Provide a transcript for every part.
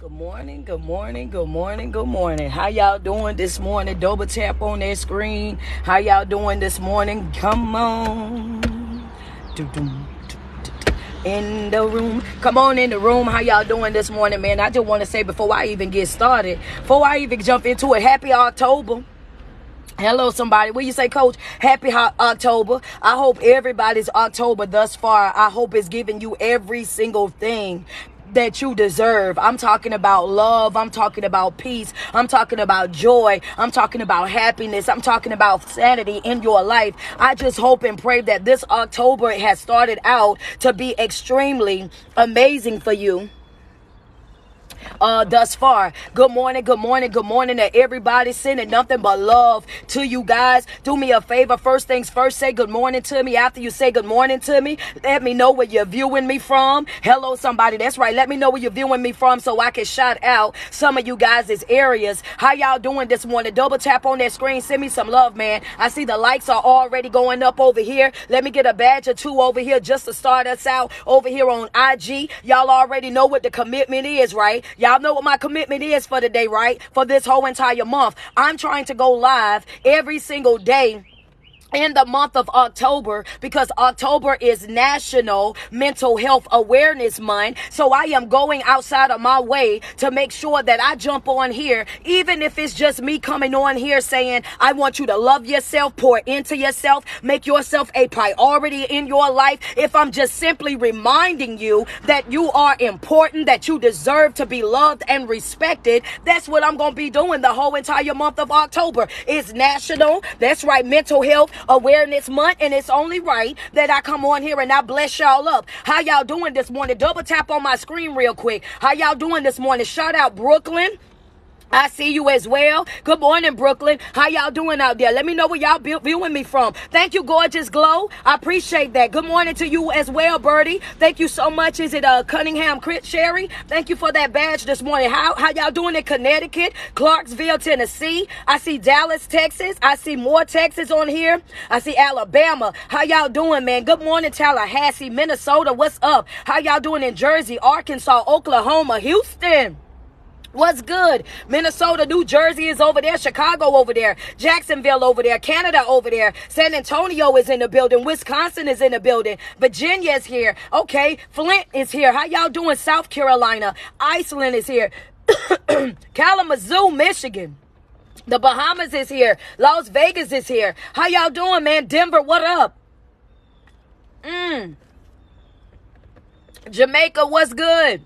Good morning, good morning, good morning, good morning. How y'all doing this morning? Double tap on that screen. How y'all doing this morning? Come on. In the room. Come on in the room. How y'all doing this morning, man? I just want to say before I even get started, before I even jump into it, happy October. Hello, somebody. What you say, Coach? Happy October. I hope everybody's October thus far. I hope it's giving you every single thing that you deserve. I'm talking about love. I'm talking about peace. I'm talking about joy. I'm talking about happiness. I'm talking about sanity in your life. I just hope and pray that this October has started out to be extremely amazing for you. Thus far. Good morning, good morning, good morning to everybody. Sending nothing but love to you guys. Do me a favor. First things first, say good morning to me. After you say good morning to me, let me know where you're viewing me from. Hello, somebody. That's right. Let me know where you're viewing me from so I can shout out some of you guys' areas. How y'all doing this morning? Double tap on that screen. Send me some love, man. I see the likes are already going up over here. Let me get a badge or two over here just to start us out over here on IG. Y'all already know what the commitment is, right? Y'all know what my commitment is for the day, right? For this whole entire month. I'm trying to go live every single day in the month of October, because October is National Mental Health Awareness Month. So I am going outside of my way to make sure that I jump on here, even if it's just me coming on here saying, I want you to love yourself, pour into yourself, make yourself a priority in your life. If I'm just simply reminding you that you are important, that you deserve to be loved and respected, that's what I'm going to be doing the whole entire month of October. It's National, that's right, Mental Health Awareness Month, and it's only right that I come on here and I bless y'all up. How y'all doing this morning? Double tap on my screen real quick. How y'all doing this morning? Shout out Brooklyn. I see you as well. Good morning, Brooklyn. How y'all doing out there? Let me know where y'all viewing me from. Thank you, Gorgeous Glow. I appreciate that. Good morning to you as well, Birdie. Thank you so much. Is it Cunningham Crit Sherry? Thank you for that badge this morning. How y'all doing in Connecticut, Clarksville, Tennessee? I see Dallas, Texas. I see more Texas on here. I see Alabama. How y'all doing, man? Good morning, Tallahassee, Minnesota. What's up? How y'all doing in Jersey, Arkansas, Oklahoma, Houston? What's good? Minnesota, New Jersey is over there. Chicago over there. Jacksonville over there. Canada over there. San Antonio is in the building. Wisconsin is in the building. Virginia is here. Okay. Flint is here. How y'all doing? South Carolina. Iceland is here. Kalamazoo, Michigan. The Bahamas is here. Las Vegas is here. How y'all doing, man? Denver, what up? Jamaica, what's good?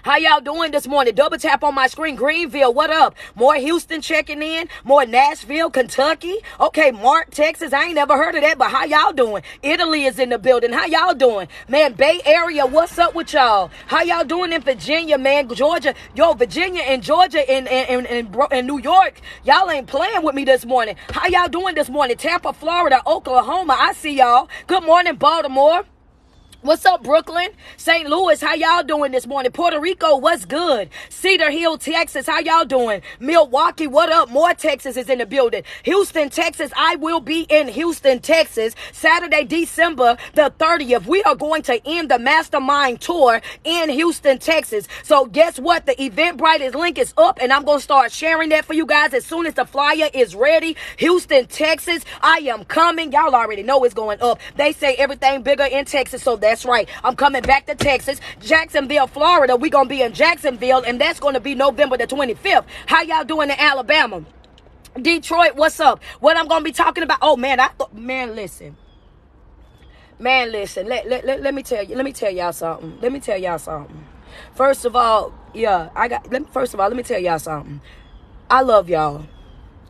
How y'all doing this morning? Double tap on my screen. Greenville, what up? More Houston checking in. More Nashville, Kentucky. Okay, Mark, Texas. I ain't never heard of that, but how y'all doing? Italy is in the building. How y'all doing? Man, Bay Area, what's up with y'all? How y'all doing in Virginia, man? Georgia. Yo, Virginia and Georgia and New York. Y'all ain't playing with me this morning. How y'all doing this morning? Tampa, Florida, Oklahoma. I see y'all. Good morning, Baltimore. What's up, Brooklyn? St. Louis, how y'all doing this morning? Puerto Rico, what's good? Cedar Hill, Texas, how y'all doing? Milwaukee, what up? More Texas is in the building. Houston, Texas, I will be in Houston, Texas, Saturday, December the 30th. We are going to end the Mastermind Tour in Houston, Texas. So guess what? The Eventbrite link is up, and I'm going to start sharing that for you guys as soon as the flyer is ready. Houston, Texas, I am coming. Y'all already know it's going up. They say everything bigger in Texas, so that's right. I'm coming back to Texas. Jacksonville, Florida. We're going to be in Jacksonville, and that's going to be November the 25th. How y'all doing in Alabama? Detroit, what's up? What I'm going to be talking about? Oh, man, listen. Man, listen. Let me tell y'all something. First of all, let me tell y'all something. I love y'all.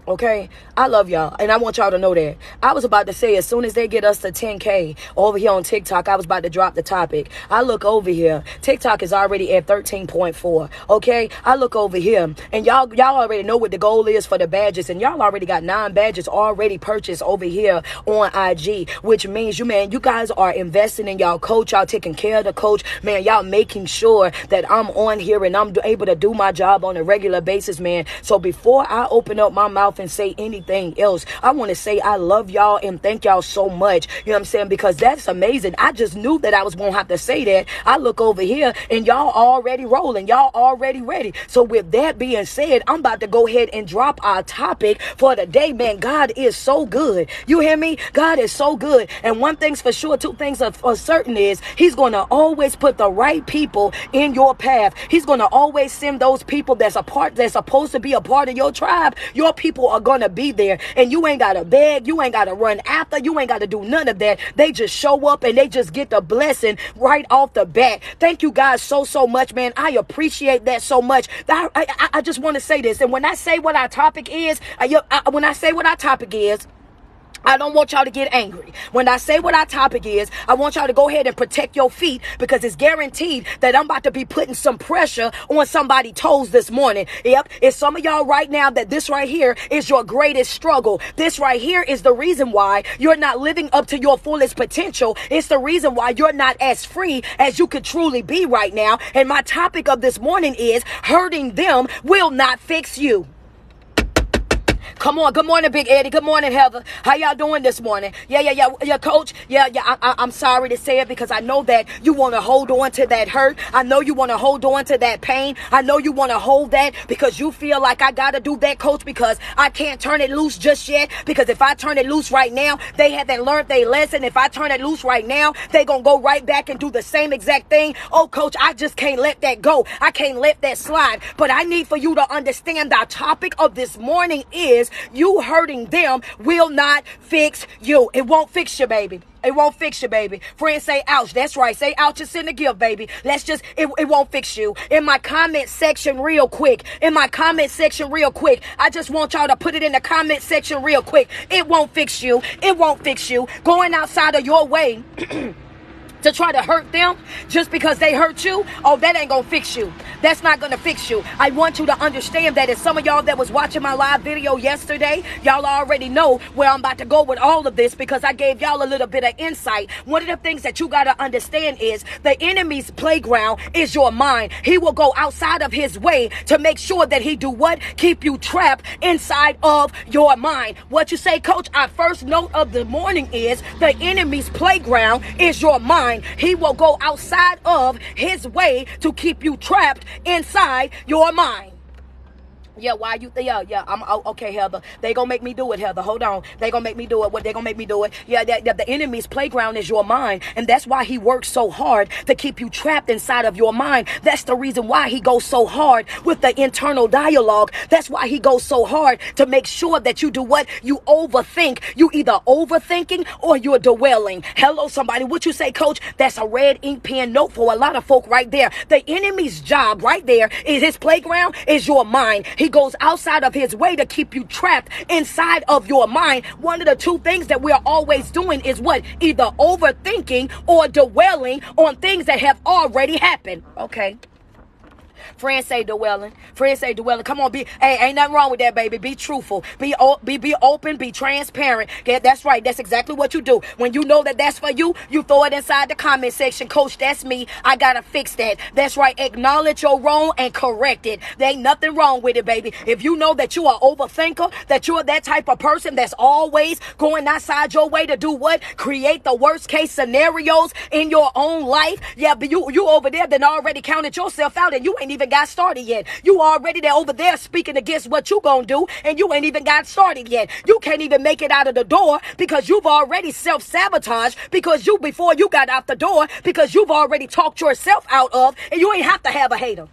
Okay, I love y'all, and I want y'all to know that. I was about to say, as soon as they get us to 10K over here on TikTok, I was about to drop the topic. I look over here. TikTok is already at 13.4. Okay, I look over here, and y'all already know what the goal is for the badges, and y'all already got 9 badges already purchased over here on IG, which means you guys are investing in y'all coach. Y'all taking care of the coach, man. Y'all making sure that I'm on here and I'm able to do my job on a regular basis, man. So before I open up my mouth off and say anything else, I want to say I love y'all and thank y'all so much. You know what I'm saying? Because that's amazing. I just knew that I was going to have to say that. I look over here and y'all already rolling. Y'all already ready. So with that being said, I'm about to go ahead and drop our topic for the day, man. God is so good. You hear me? God is so good. And one thing's for sure, two things are for certain is he's going to always put the right people in your path. He's going to always send those people that's supposed to be a part of your tribe. Your people are going to be there, and you ain't got to beg. You ain't got to run after. You ain't got to do none of that. They just show up and they just get the blessing right off the bat. Thank you guys so much, man. I appreciate that so much. I just want to say this. And when I say what our topic is, I don't want y'all to get angry. When I say what our topic is, I want y'all to go ahead and protect your feet, because it's guaranteed that I'm about to be putting some pressure on somebody's toes this morning. Yep, it's some of y'all right now that this right here is your greatest struggle. This right here is the reason why you're not living up to your fullest potential. It's the reason why you're not as free as you could truly be right now. And my topic of this morning is hurting them will not fix you. Come on. Good morning, Big Eddie. Good morning, Heather. How y'all doing this morning? Yeah, Coach. I'm sorry to say it, because I know that you want to hold on to that hurt. I know you want to hold on to that pain. I know you want to hold that because you feel like I got to do that, Coach, because I can't turn it loose just yet. Because if I turn it loose right now, they haven't learned their lesson. If I turn it loose right now, they going to go right back and do the same exact thing. Oh, Coach, I just can't let that go. I can't let that slide. But I need for you to understand the topic of this morning is you hurting them will not fix you. It won't fix you, baby. It won't fix you, baby. Friends say ouch. That's right. Say ouch and send a gift, baby. It won't fix you. In my comment section real quick. I just want y'all to put it in the comment section real quick. It won't fix you. It won't fix you. Going outside of your way to try to hurt them just because they hurt you, oh, that ain't gonna fix you. That's not gonna fix you. I want you to understand that. As some of y'all that was watching my live video yesterday, y'all already know where I'm about to go with all of this, because I gave y'all a little bit of insight. One of the things that you gotta understand is the enemy's playground is your mind. He will go outside of his way to make sure that he do what? Keep you trapped inside of your mind. What you say, Coach? Our first note of the morning is the enemy's playground is your mind. He will go outside of his way to keep you trapped inside your mind. Yeah, why you? I'm okay, Heather. They gonna make me do it, Heather. Hold on. They gonna make me do it. What they gonna make me do it? Yeah, the enemy's playground is your mind, and that's why he works so hard to keep you trapped inside of your mind. That's the reason why he goes so hard with the internal dialogue. That's why he goes so hard to make sure that you do what? You overthink. You either overthinking or you're dwelling. Hello, somebody. What you say, Coach? That's a red ink pen note for a lot of folk right there. The enemy's job right there is his playground is your mind. He goes outside of his way to keep you trapped inside of your mind. One of the two things that we're always doing is what? Either overthinking or dwelling on things that have already happened. Okay. Friends say dwelling. Come on, ain't nothing wrong with that, baby. Be truthful. Be open. Be transparent. Okay, that's right. That's exactly what you do. When you know that that's for you, you throw it inside the comment section. Coach, that's me. I gotta fix that. That's right. Acknowledge your wrong and correct it. There ain't nothing wrong with it, baby. If you know that you are overthinker, that you're that type of person that's always going outside your way to do what? Create the worst case scenarios in your own life. Yeah, but you over there then already counted yourself out, and you ain't even got started yet. You already there over there speaking against what you gonna do, and you ain't even got started yet. You can't even make it out of the door because you've already self-sabotaged, because before you got out the door, because you've already talked yourself out of, and you ain't have to have a hater.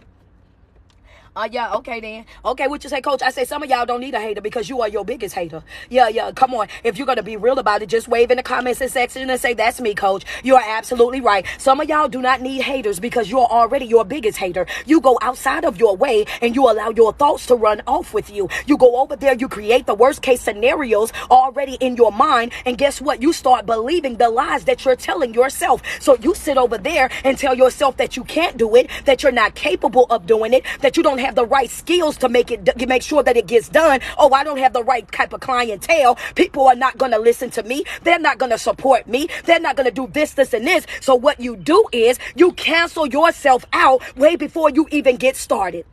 Yeah, okay then. Okay, what you say, Coach? I say some of y'all don't need a hater because you are your biggest hater. Yeah, come on. If you're going to be real about it, just wave in the comments section and say, that's me, Coach. You are absolutely right. Some of y'all do not need haters because you're already your biggest hater. You go outside of your way and you allow your thoughts to run off with you. You go over there, you create the worst case scenarios already in your mind, and guess what? You start believing the lies that you're telling yourself. So you sit over there and tell yourself that you can't do it, that you're not capable of doing it, that you don't have the right skills to make sure that it gets done. Oh, I don't have the right type of clientele. People are not going to listen to me. They're not going to support me. They're not going to do this, and this. So what you do is you cancel yourself out way before you even get started.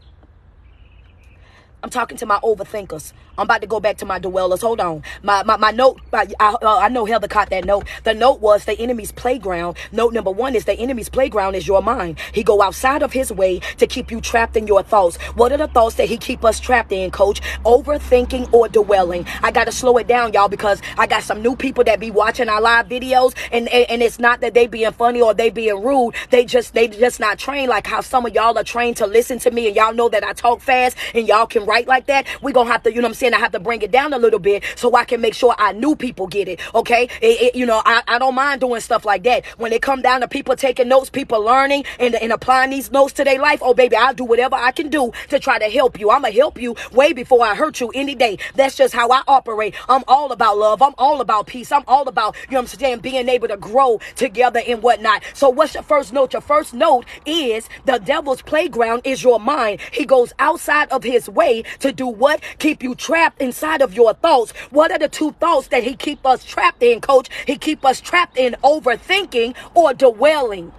I'm talking to my overthinkers. I'm about to go back to my dwellers. Hold on. My note, I know Heather caught that note. The note was the enemy's playground. Note number one is the enemy's playground is your mind. He go outside of his way to keep you trapped in your thoughts. What are the thoughts that he keep us trapped in, coach? Overthinking or dwelling. I got to slow it down, y'all, because I got some new people that be watching our live videos, and it's not that they being funny or they being rude. They just not trained like how some of y'all are trained to listen to me, and y'all know that I talk fast and y'all can write like that. We gonna have to, you know what I'm saying, I have to bring it down a little bit so I can make sure our new people get it, okay? I don't mind doing stuff like that. When it come down to people taking notes, people learning and applying these notes to their life, oh baby, I'll do whatever I can do to try to help you. I'm gonna help you way before I hurt you any day. That's just how I operate. I'm all about love. I'm all about peace. I'm all about, you know what I'm saying, being able to grow together and whatnot. So what's your first note? Your first note is the devil's playground is your mind. He goes outside of his way to do what? Keep you trapped inside of your thoughts. What are the two thoughts that he keep us trapped in, coach? He keep us trapped in overthinking or dwelling.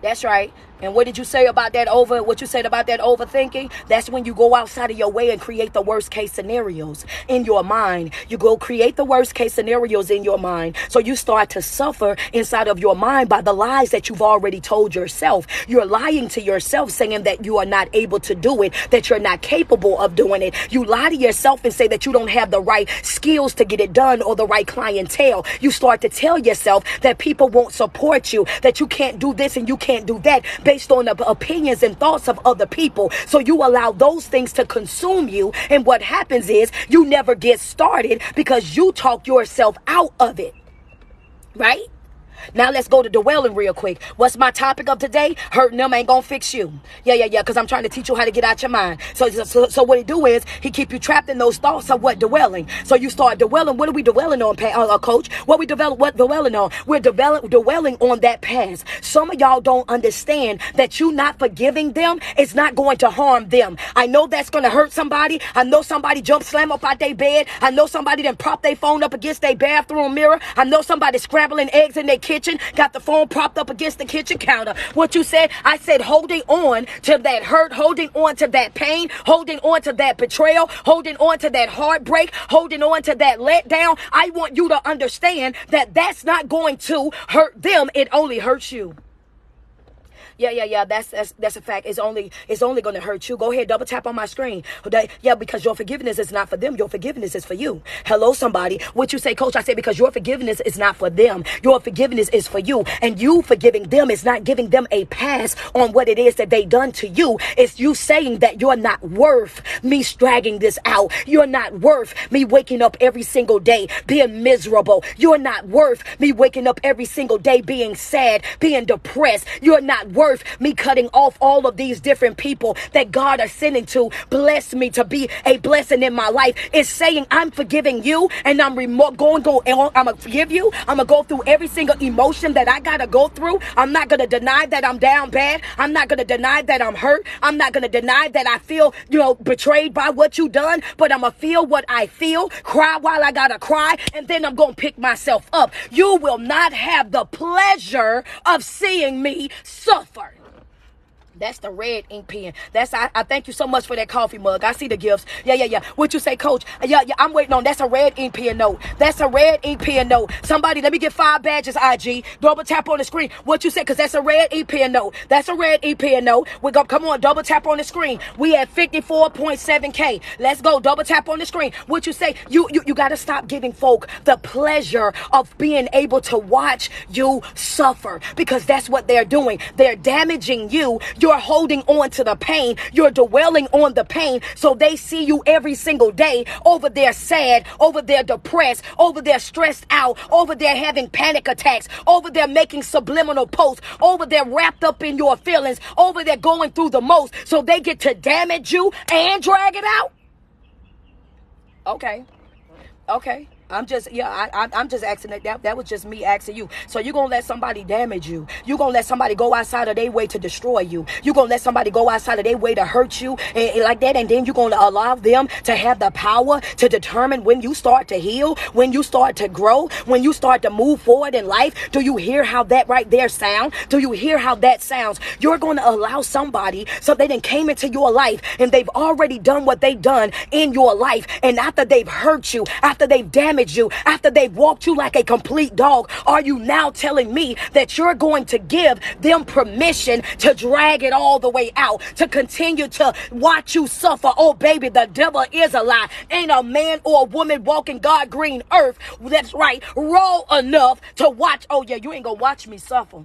That's right. And what did you say about that what you said about that overthinking? That's when you go outside of your way and create the worst case scenarios in your mind. You go create the worst case scenarios in your mind. So you start to suffer inside of your mind by the lies that you've already told yourself. You're lying to yourself saying that you are not able to do it, that you're not capable of doing it. You lie to yourself and say that you don't have the right skills to get it done or the right clientele. You start to tell yourself that people won't support you, that you can't do this and you can't do that, based on the opinions and thoughts of other people. So you allow those things to consume you. And what happens is you never get started because you talk yourself out of it. Right? Now let's go to dwelling real quick. What's my topic of today? Hurting them ain't gonna fix you. Yeah. Because I'm trying to teach you how to get out your mind. So what he do is he keep you trapped in those thoughts of what? Dwelling. So you start dwelling. What are we dwelling on, coach? What dwelling on? We're dwelling on that past. Some of y'all don't understand that you not forgiving them is not going to harm them. I know that's gonna hurt somebody. I know somebody slam up out their bed. I know somebody then prop their phone up against their bathroom mirror. I know somebody scrambling eggs in their kitchen, got the phone propped up against the kitchen counter. What you said? I said holding on to that hurt, holding on to that pain, holding on to that betrayal, holding on to that heartbreak, holding on to that letdown. I want you to understand that that's not going to hurt them. It only hurts you. Yeah. That's a fact. It's only going to hurt you. Go ahead, double tap on my screen. Yeah, because your forgiveness is not for them. Your forgiveness is for you. Hello, somebody. What you say, coach? I said because your forgiveness is not for them. Your forgiveness is for you. And you forgiving them is not giving them a pass on what it is that they done to you. It's you saying that you're not worth me dragging this out. You're not worth me waking up every single day being miserable. You're not worth me waking up every single day being sad, being depressed. You're not worth me cutting off all of these different people that God is sending to bless me, to be a blessing in my life. It's saying I'm forgiving you, and I'm gonna forgive you. I'm gonna go through every single emotion that I gotta go through. I'm not gonna deny that I'm down bad. I'm not gonna deny that I'm hurt. I'm not gonna deny that I feel, betrayed by what you done, but I'm gonna feel what I feel, cry while I gotta cry, and then I'm gonna pick myself up. You will not have the pleasure of seeing me suffer. That's the red ink pen. I thank you so much for that coffee mug. I see the gifts. Yeah. What you say, coach? Yeah, I'm waiting on. That's a red ink pen note. That's a red ink pen note. Somebody, let me get 5 badges, IG. Double tap on the screen. What you say? Because that's a red ink pen note. That's a red ink pen note. Come on, double tap on the screen. We at 54.7K. Let's go. Double tap on the screen. What you say? You got to stop giving folk the pleasure of being able to watch you suffer, because that's what they're doing. They're damaging you. You're holding on to the pain. You're dwelling on the pain. So they see you every single day over there sad, over there depressed, over there stressed out, over there having panic attacks, over there making subliminal posts, over there wrapped up in your feelings, over there going through the most. So they get to damage you and drag it out. Okay. I'm just asking that was just me asking you. So you're gonna let somebody damage you. You're gonna let somebody go outside of their way to destroy you. You're gonna let somebody go outside of their way to hurt you and like that, and then you're gonna allow them to have the power to determine when you start to heal, when you start to grow, when you start to move forward in life. Do you hear how that right there sound? Do you hear how that sounds? You're gonna allow somebody, so they done came into your life and they've already done what they've done in your life, and after they've hurt you, after they've damaged you, after they've walked you like a complete dog, are you now telling me that you're going to give them permission to drag it all the way out, to continue to watch you suffer? Oh baby, the devil is a lie. Ain't a man or a woman walking God green earth, that's right, raw enough to watch. Oh yeah, you ain't gonna watch me suffer.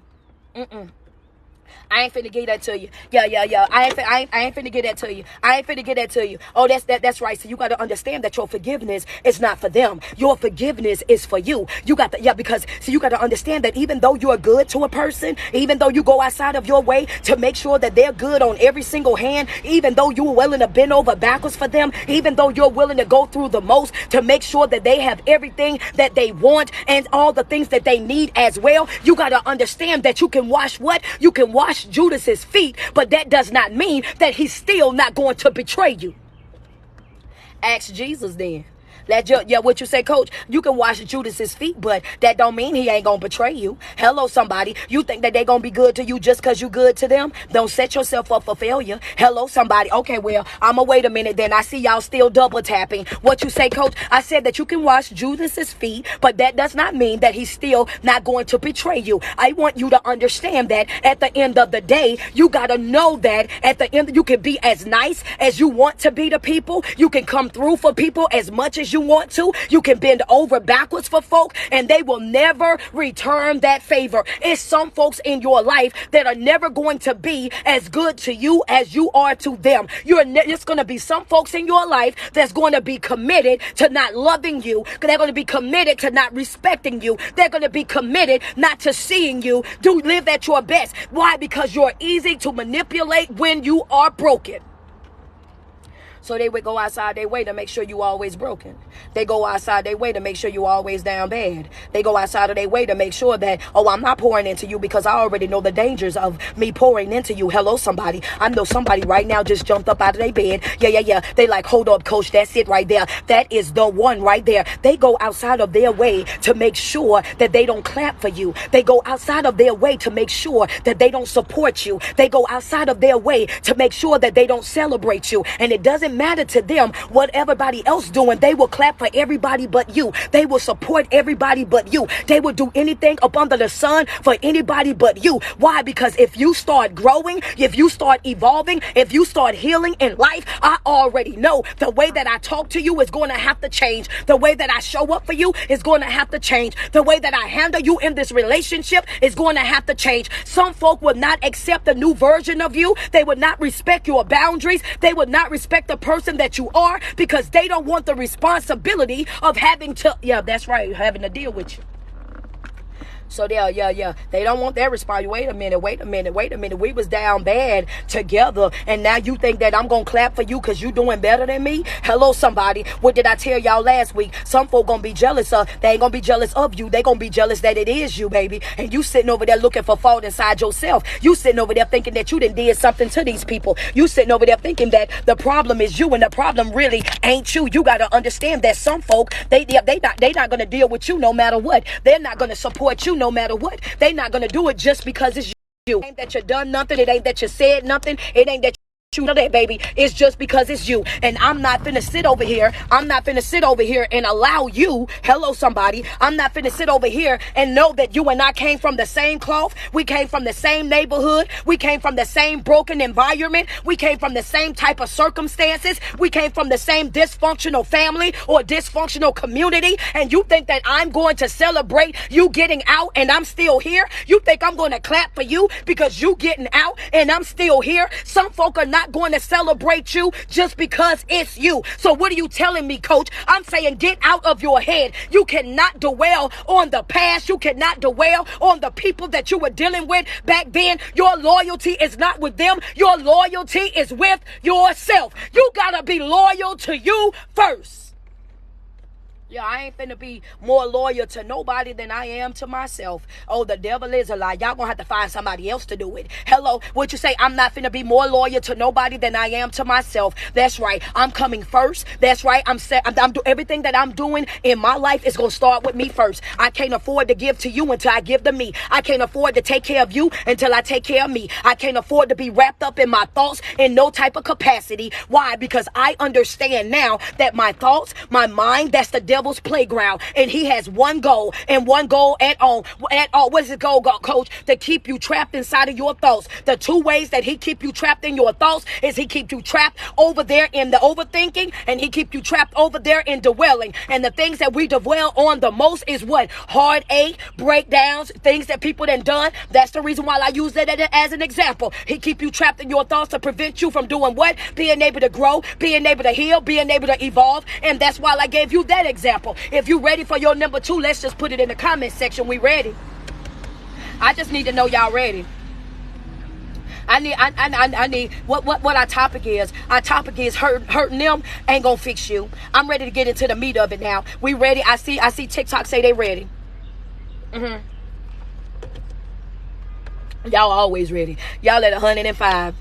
I ain't finna give that to you. Yeah. I ain't finna give that to you. I ain't finna give that to you. Oh, that's right. So you got to understand that your forgiveness is not for them. Your forgiveness is for you. You got to, because so you got to understand that even though you're good to a person, even though you go outside of your way to make sure that they're good on every single hand, even though you're willing to bend over backwards for them, even though you're willing to go through the most to make sure that they have everything that they want and all the things that they need as well, you got to understand that you can wash what? You can wash Judas's feet, but that does not mean that he's still not going to betray you. Ask Jesus then. What you say, coach? You can wash Judas's feet, but that don't mean he ain't gonna betray you. Hello, somebody. You think that they gonna be good to you just because you good to them? Don't set yourself up for failure. Hello, somebody. Okay, well, I'ma wait a minute then. I see y'all still double tapping. What you say, coach? I said that you can wash Judas's feet, but that does not mean that he's still not going to betray you. I want you to understand that at the end of the day, you gotta know that at the end, you can be as nice as you want to be to people. You can come through for people as much as you want to. You can bend over backwards for folk and they will never return that favor. It's some folks in your life that are never going to be as good to you as you are to them. It's going to be some folks in your life that's going to be committed to not loving you. They're going to be committed to not respecting you. They're going to be committed not to seeing you live at your best. Why? Because you're easy to manipulate when you are broken. So they would go outside their way to make sure you always broken. They go outside their way to make sure you always down bad. They go outside of their way to make sure that, oh, I'm not pouring into you because I already know the dangers of me pouring into you. Hello, somebody. I know somebody right now just jumped up out of their bed. Yeah. They like, hold up, coach. That's it right there. That is the one right there. They go outside of their way to make sure that they don't clap for you. They go outside of their way to make sure that they don't support you. They go outside of their way to make sure that they don't celebrate you. And it doesn't matter to them what everybody else doing. They will clap for everybody but you. They will support everybody but you. They will do anything up under the sun for anybody but you. Why? Because if you start growing, if you start evolving, if you start healing in life, I already know the way that I talk to you is going to have to change. The way that I show up for you is going to have to change. The way that I handle you in this relationship is going to have to change. Some folk would not accept a new version of you. They would not respect your boundaries. They would not respect the person that you are because they don't want the responsibility of having to, having to deal with you. So they don't want their response. Wait a minute. We was down bad together, and now you think that I'm gonna clap for you because you doing better than me? Hello, somebody. What did I tell y'all last week? Some folk gonna be jealous of. They ain't gonna be jealous of you. They gonna be jealous that it is you, baby. And you sitting over there looking for fault inside yourself. You sitting over there thinking that you did something to these people. You sitting over there thinking that the problem is you, and the problem really ain't you. You gotta understand that some folk they not gonna deal with you no matter what. They're not gonna support you no matter what. They're not going to do it just because it's you. It ain't that you done nothing. It ain't that you said nothing. It ain't that you know that, baby. It's just because it's you. And I'm not finna sit over here. I'm not finna sit over here and allow you. Hello, somebody. I'm not finna sit over here and know that you and I came from the same cloth. We came from the same neighborhood. We came from the same broken environment. We came from the same type of circumstances. We came from the same dysfunctional family or dysfunctional community. And you think that I'm going to celebrate you getting out and I'm still here? You think I'm going to clap for you because you getting out and I'm still here? Some folk are not going to celebrate you just because it's you. So what are you telling me, coach? I'm saying get out of your head. You cannot dwell on the past. You cannot dwell on the people that you were dealing with back then. Your loyalty is not with them. Your loyalty is with yourself. You got to be loyal to you first. Yeah, I ain't finna be more loyal to nobody than I am to myself. Oh, the devil is a lie. Y'all gonna have to find somebody else to do it. Hello, what you say? I'm not finna be more loyal to nobody than I am to myself. That's right. I'm coming first. That's right. I'm do everything that I'm doing in my life is gonna start with me first. I can't afford to give to you until I give to me. I can't afford to take care of you until I take care of me. I can't afford to be wrapped up in my thoughts in no type of capacity. Why? Because I understand now that my thoughts, my mind, that's the devil's playground, and he has one goal and one goal at all. What is his goal, coach? To keep you trapped inside of your thoughts. The two ways that he keep you trapped in your thoughts is he keep you trapped over there in the overthinking, and he keep you trapped over there in dwelling. And the things that we dwell on the most is what? Heartache, breakdowns, things that people done done. That's the reason why I use that as an example. He keep you trapped in your thoughts to prevent you from doing what? Being able to grow, being able to heal, being able to evolve. And that's why I gave you that example. If you ready for your number 2, let's just put it in the comment section. We ready? I just need to know y'all ready. I need what our topic is. Our topic is hurting them ain't gonna fix you. I'm ready to get into the meat of it now. We ready? I see TikTok say they ready. Y'all always ready. Y'all at 105.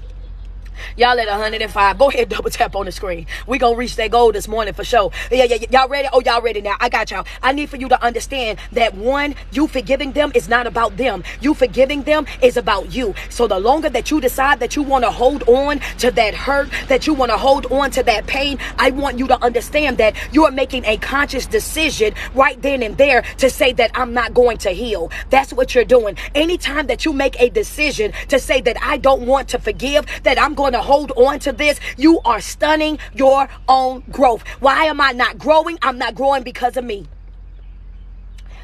Y'all at 105. Go ahead, double tap on the screen. We gonna reach that goal this morning for sure. Yeah. Y'all ready? Oh, y'all ready now? I got y'all. I need for you to understand that one, you forgiving them is not about them. You forgiving them is about you. So the longer that you decide that you want to hold on to that hurt, that you want to hold on to that pain, I want you to understand that you are making a conscious decision right then and there to say that I'm not going to heal. That's what you're doing. Anytime that you make a decision to say that I don't want to forgive, that I'm going to hold on to this, you are stunning your own growth. Why am I not growing? I'm not growing because of me.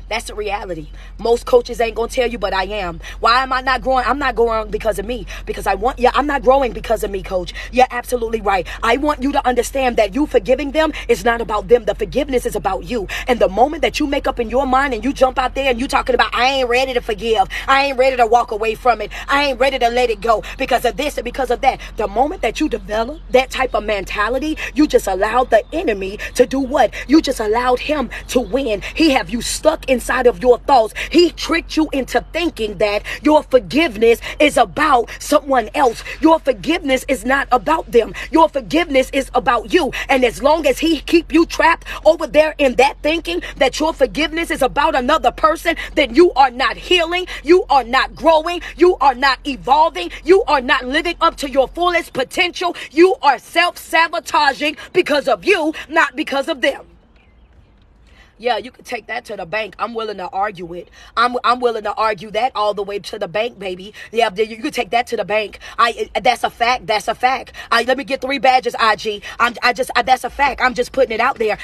That's the reality. Most coaches ain't gonna tell you, but I am. Why am I not growing? I'm not growing because of me. Because I'm not growing because of me, coach. You're absolutely right. I want you to understand that you forgiving them is not about them. The forgiveness is about you. And the moment that you make up in your mind and you jump out there and you talking about, I ain't ready to forgive. I ain't ready to walk away from it. I ain't ready to let it go because of this and because of that. The moment that you develop that type of mentality, you just allowed the enemy to do what? You just allowed him to win. He have you stuck inside of your thoughts. He tricked you into thinking that your forgiveness is about someone else. Your forgiveness is not about them. Your forgiveness is about you. And as long as he keep you trapped over there in that thinking that your forgiveness is about another person, then you are not healing. You are not growing. You are not evolving. You are not living up to your fullest potential. You are self-sabotaging because of you, not because of them. Yeah, you can take that to the bank. I'm willing to argue it. I'm willing to argue that all the way to the bank, baby. Yeah, you can take that to the bank. That's a fact. That's a fact. Let me get 3 badges, IG. That's a fact. I'm just putting it out there.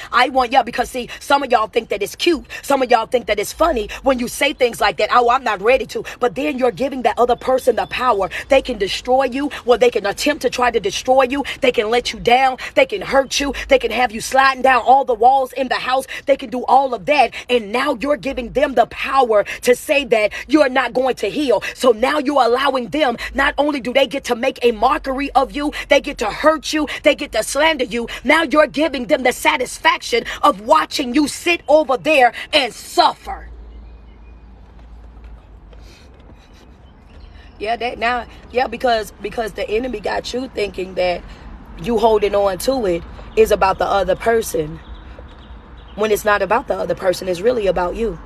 Because see, some of y'all think that it's cute. Some of y'all think that it's funny when you say things like that. Oh, I'm not ready to. But then you're giving that other person the power. They can destroy you. Well, they can attempt to try to destroy you. They can let you down. They can hurt you. They can have you sliding down all the walls in the house. They can do all of that, and now you're giving them the power to say that you're not going to heal. So now you're allowing them, not only do they get to make a mockery of you, they get to hurt you, they get to slander you. Now you're giving them the satisfaction of watching you sit over there and suffer. Because the enemy got you thinking that you holding on to it is about the other person. When it's not about the other person, it's really about you.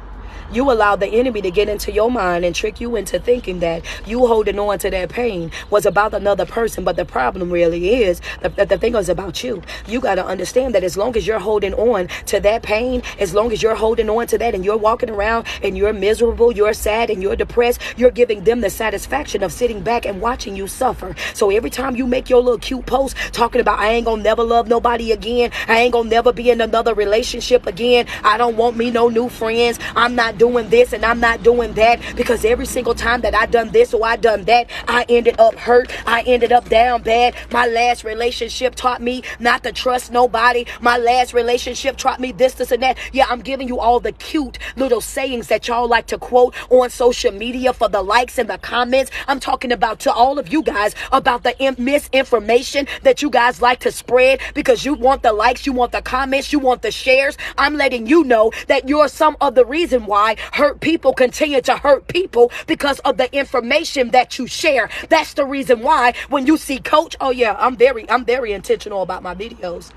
You allow the enemy to get into your mind and trick you into thinking that you holding on to that pain was about another person. But the problem really is that the thing is about you. You got to understand that as long as you're holding on to that pain, as long as you're holding on to that and you're walking around and you're miserable, you're sad and you're depressed, you're giving them the satisfaction of sitting back and watching you suffer. So every time you make your little cute post talking about, I ain't gonna never love nobody again, I ain't gonna never be in another relationship again, I don't want me no new friends, I'm not doing this and I'm not doing that, because every single time that I done this or I done that, I ended up hurt. I ended up down bad. My last relationship taught me not to trust nobody. My last relationship taught me this, and that. Yeah, I'm giving you all the cute little sayings that y'all like to quote on social media for the likes and the comments. I'm talking about to all of you guys about the misinformation that you guys like to spread because you want the likes, you want the comments, you want the shares. I'm letting you know that you're some of the reason why hurt people continue to hurt people, because of the information that you share. That's the reason why when you see Coach, oh yeah, I'm very intentional about my videos.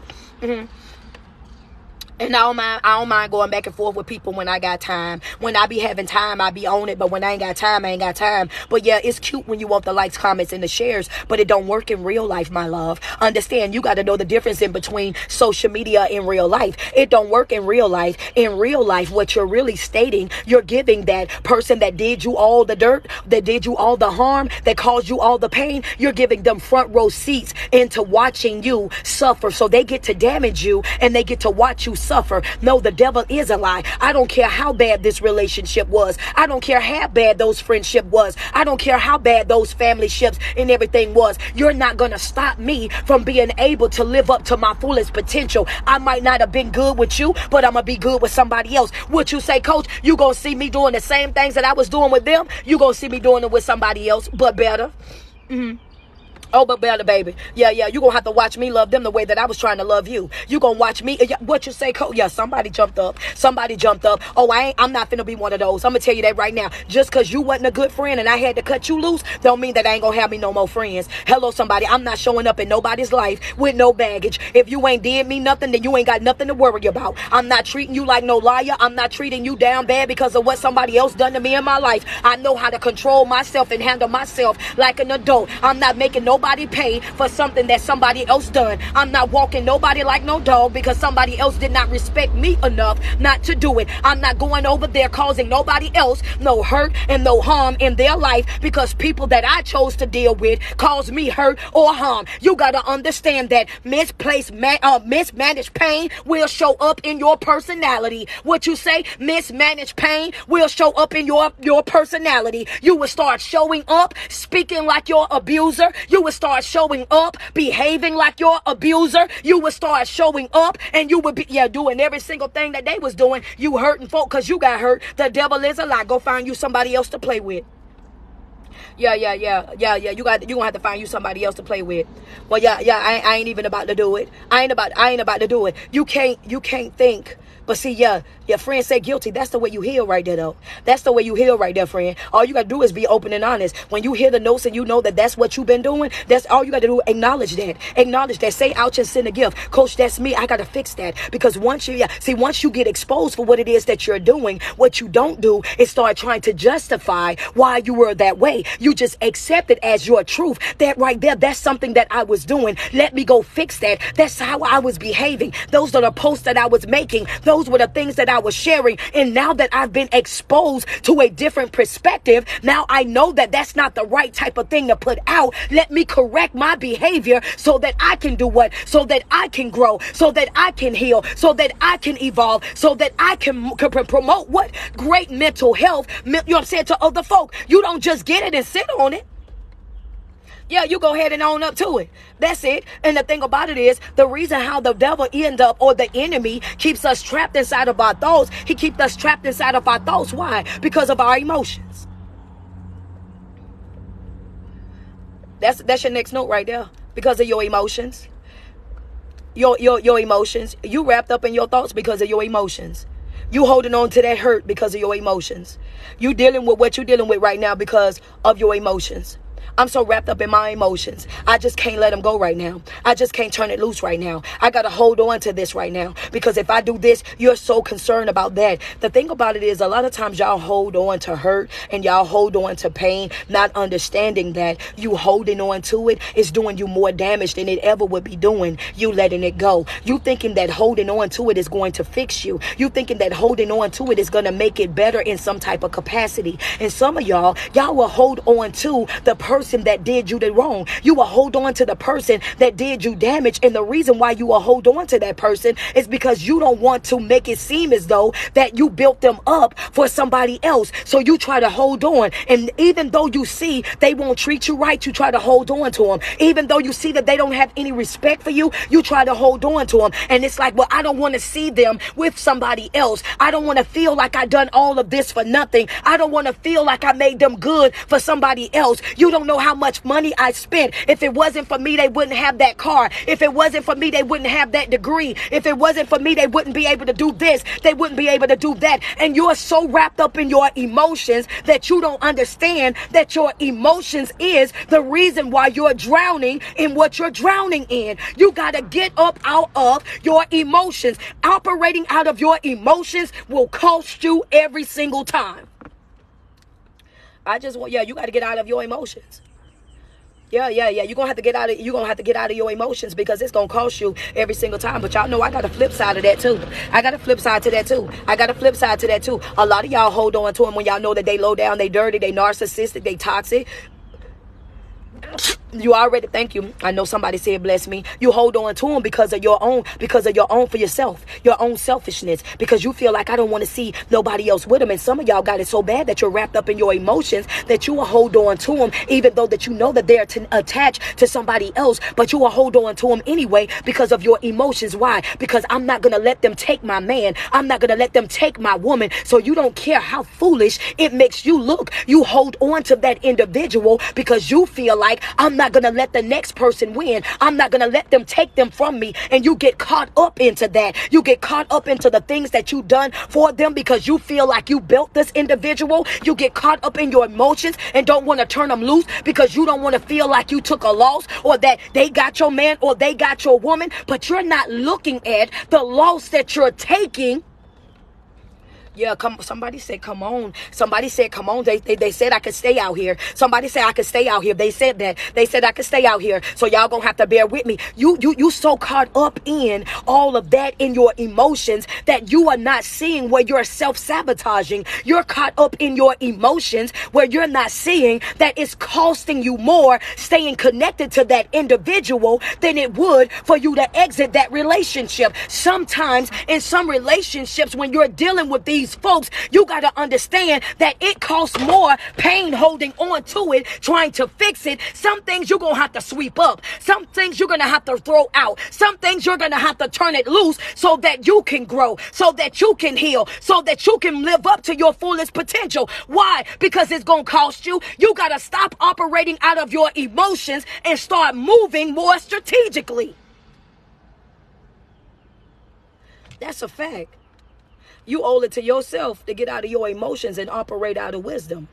And I don't mind going back and forth with people when I got time. When I be having time, I be on it. But when I ain't got time, I ain't got time. But yeah, it's cute when you want the likes, comments, and the shares. But it don't work in real life, my love. Understand, you got to know the difference in between social media and real life. It don't work in real life. In real life, what you're really stating, you're giving that person that did you all the dirt, that did you all the harm, that caused you all the pain, you're giving them front row seats into watching you suffer. So they get to damage you and they get to watch you suffer. No, the devil is a lie. I don't care how bad this relationship was. I don't care how bad those friendship was. I don't care how bad those family ships and everything was. You're not going to stop me from being able to live up to my fullest potential. I might not have been good with you, but I'm going to be good with somebody else. What you say, Coach? You going to see me doing the same things that I was doing with them? You going to see me doing it with somebody else, but better. Oh, but better, baby. Yeah, you gonna have to watch me love them the way that I was trying to love you. You gonna watch me. What you say, Coach? Yeah, somebody jumped up. Oh, I'm not finna be one of those. I'm gonna tell you that right now. Just because you wasn't a good friend and I had to cut you loose, don't mean that I ain't gonna have me no more friends. Hello, somebody. I'm not showing up in nobody's life with no baggage. If you ain't did me nothing, then you ain't got nothing to worry about. I'm not treating you like no liar. I'm not treating you down bad because of what somebody else done to me in my life. I know how to control myself and handle myself like an adult. I'm not making nobody pay for something that somebody else done. I'm not walking nobody like no dog because somebody else did not respect me enough not to do it. I'm not going over there causing nobody else no hurt and no harm in their life because people that I chose to deal with caused me hurt or harm. You got to understand that mismanaged pain will show up in your personality. What you say? Mismanaged pain will show up in your personality. You will start showing up speaking like your abuser. You will start showing up behaving like your abuser. You will start showing up and you will be doing every single thing that they was doing. You hurting folk because you got hurt. The devil is a lie. Go find you somebody else to play with. Yeah. You gonna have to find you somebody else to play with. Well, I ain't even about to do it. I ain't about to do it. You can't think. But see, your friend said guilty. That's the way you heal right there, though. That's the way you heal right there, friend. All you got to do is be open and honest. When you hear the notes and you know that that's what you've been doing, that's all you got to do. Acknowledge that. Acknowledge that. Say, ouch, and send a gift. Coach, that's me. I got to fix that. Because once you get exposed for what it is that you're doing, what you don't do is start trying to justify why you were that way. You just accept it as your truth. That right there, that's something that I was doing. Let me go fix that. That's how I was behaving. Those are the posts that I was making. Those were the things that I was sharing. And now that I've been exposed to a different perspective, now I know that that's not the right type of thing to put out. Let me correct my behavior so that I can do what? So that I can grow, so that I can heal, so that I can evolve, so that I can promote what? Great mental health. You know what I'm saying? To other folk. You don't just get it and sit on it. Yeah, you go ahead and own up to it. That's it. And the thing about it is, the reason how the devil end up, or the enemy keeps us trapped inside of our thoughts, he keeps us trapped inside of our thoughts. Why? Because of our emotions. That's your next note right there. Because of your emotions. Your emotions. You wrapped up in your thoughts because of your emotions. You holding on to that hurt because of your emotions. You dealing with what you're dealing with right now because of your emotions. I'm so wrapped up in my emotions. I just can't let them go right now. I just can't turn it loose right now. I got to hold on to this right now. Because if I do this, you're so concerned about that. The thing about it is, a lot of times y'all hold on to hurt and y'all hold on to pain, not understanding that you holding on to it is doing you more damage than it ever would be doing you letting it go. You thinking that holding on to it is going to fix you. You thinking that holding on to it is going to make it better in some type of capacity. And some of y'all will hold on to the person that did you the wrong. You will hold on to the person that did you damage. And the reason why you will hold on to that person is because you don't want to make it seem as though that you built them up for somebody else. So you try to hold on. And even though you see they won't treat you right, you try to hold on to them. Even though you see that they don't have any respect for you, you try to hold on to them. And it's like, well, I don't want to see them with somebody else. I don't want to feel like I done all of this for nothing. I don't want to feel like I made them good for somebody else. You don't know how much money I spent. If it wasn't for me, they wouldn't have that car. If it wasn't for me, they wouldn't have that degree. If it wasn't for me, they wouldn't be able to do this. They wouldn't be able to do that. And you're so wrapped up in your emotions that you don't understand that your emotions is the reason why you're drowning in what you're drowning in. You got to get up out of your emotions. Operating out of your emotions will cost you every single time. You got to get out of your emotions. Yeah. You're going to have to get out of your emotions because it's going to cost you every single time. But y'all know I got a flip side of that too. I got a flip side to that too. A lot of y'all hold on to them when y'all know that they low down, they dirty, they narcissistic, they toxic. You already, thank you. I know somebody said bless me. You hold on to them because of your own for yourself, your own selfishness, because you feel like I don't want to see nobody else with them. And some of y'all got it so bad that you're wrapped up in your emotions that you will hold on to them, even though that you know that they're attached to somebody else, but you will hold on to them anyway because of your emotions. Why? Because I'm not going to let them take my man. I'm not going to let them take my woman. So you don't care how foolish it makes you look. You hold on to that individual because you feel like I'm not going to let the next person win. I'm not going to let them take them from me. And you get caught up into that. You get caught up into the things that you done for them because you feel like you built this individual. You get caught up in your emotions and don't want to turn them loose because you don't want to feel like you took a loss or that they got your man or they got your woman. But you're not looking at the loss that you're taking. Yeah, somebody said, come on. Somebody said, come on. They said I could stay out here. Somebody said I could stay out here. They said that. They said I could stay out here. So y'all gonna have to bear with me. You so caught up in all of that in your emotions that you are not seeing where you're self-sabotaging. You're caught up in your emotions where you're not seeing that it's costing you more staying connected to that individual than it would for you to exit that relationship. Sometimes in some relationships, when you're dealing with these folks, you got to understand that it costs more pain holding on to it, trying to fix it. Some things you're going to have to sweep up. Some things you're going to have to throw out. Some things you're going to have to turn it loose so that you can grow, so that you can heal, so that you can live up to your fullest potential. Why? Because it's going to cost you. You got to stop operating out of your emotions and start moving more strategically. That's a fact. You owe it to yourself to get out of your emotions and operate out of wisdom.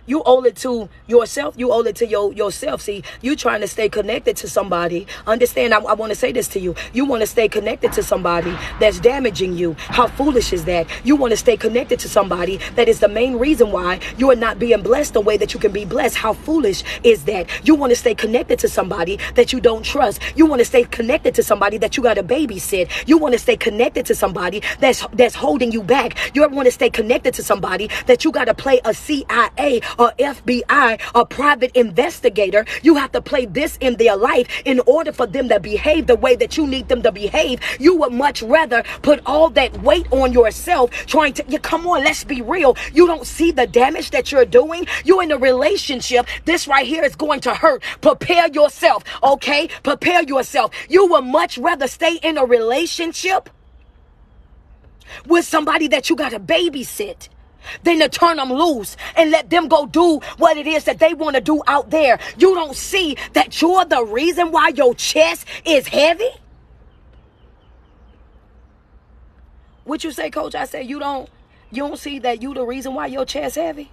You owe it to yourself. You owe it to yourself. See, you trying to stay connected to somebody. Understand, I want to say this to you. You want to stay connected to somebody that's damaging you. How foolish is that? You want to stay connected to somebody that is the main reason why you are not being blessed the way that you can be blessed. How foolish is that? You want to stay connected to somebody that you don't trust. You want to stay connected to somebody that you got to babysit. You want to stay connected to somebody that's holding you back. You want to stay connected to somebody that you got to play a CIA or FBI, a private investigator. You have to play this in their life in order for them to behave the way that you need them to behave. You would much rather put all that weight on yourself trying to, come on, let's be real. You don't see the damage that you're doing. You're in a relationship. This right here is going to hurt. Prepare yourself, okay? Prepare yourself. You would much rather stay in a relationship with somebody that you got to babysit than to turn them loose and let them go do what it is that they want to do out there. You don't see that you're the reason why your chest is heavy? What you say, Coach? I say you don't see that you the reason why your chest heavy?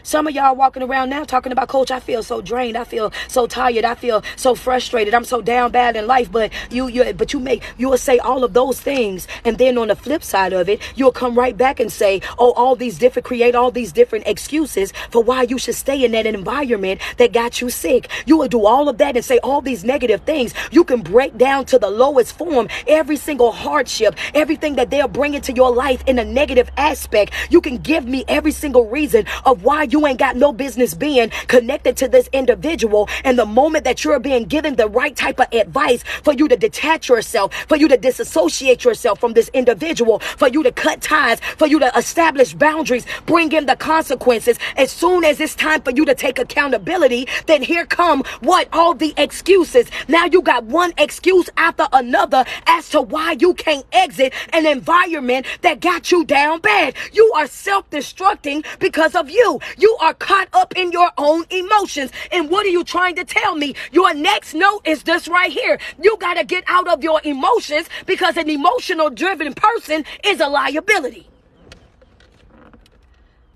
Some of y'all walking around now talking about, Coach, I feel so drained. I feel so tired. I feel so frustrated. I'm so down bad in life. But you will say all of those things. And then on the flip side of it, you'll come right back and say, create all these different excuses for why you should stay in that environment that got you sick. You will do all of that and say all these negative things. You can break down to the lowest form every single hardship, everything that they'll bring into your life in a negative aspect. You can give me every single reason of why you ain't got no business being connected to this individual. And the moment that you're being given the right type of advice for you to detach yourself, for you to disassociate yourself from this individual, for you to cut ties, for you to establish boundaries, bring in the consequences. As soon as it's time for you to take accountability, then here come what? All the excuses. Now you got one excuse after another as to why you can't exit an environment that got you down bad. You are self-destructing because of you. You are caught up in your own emotions. And what are you trying to tell me? Your next note is this right here. You got to get out of your emotions, because an emotional driven person is a liability.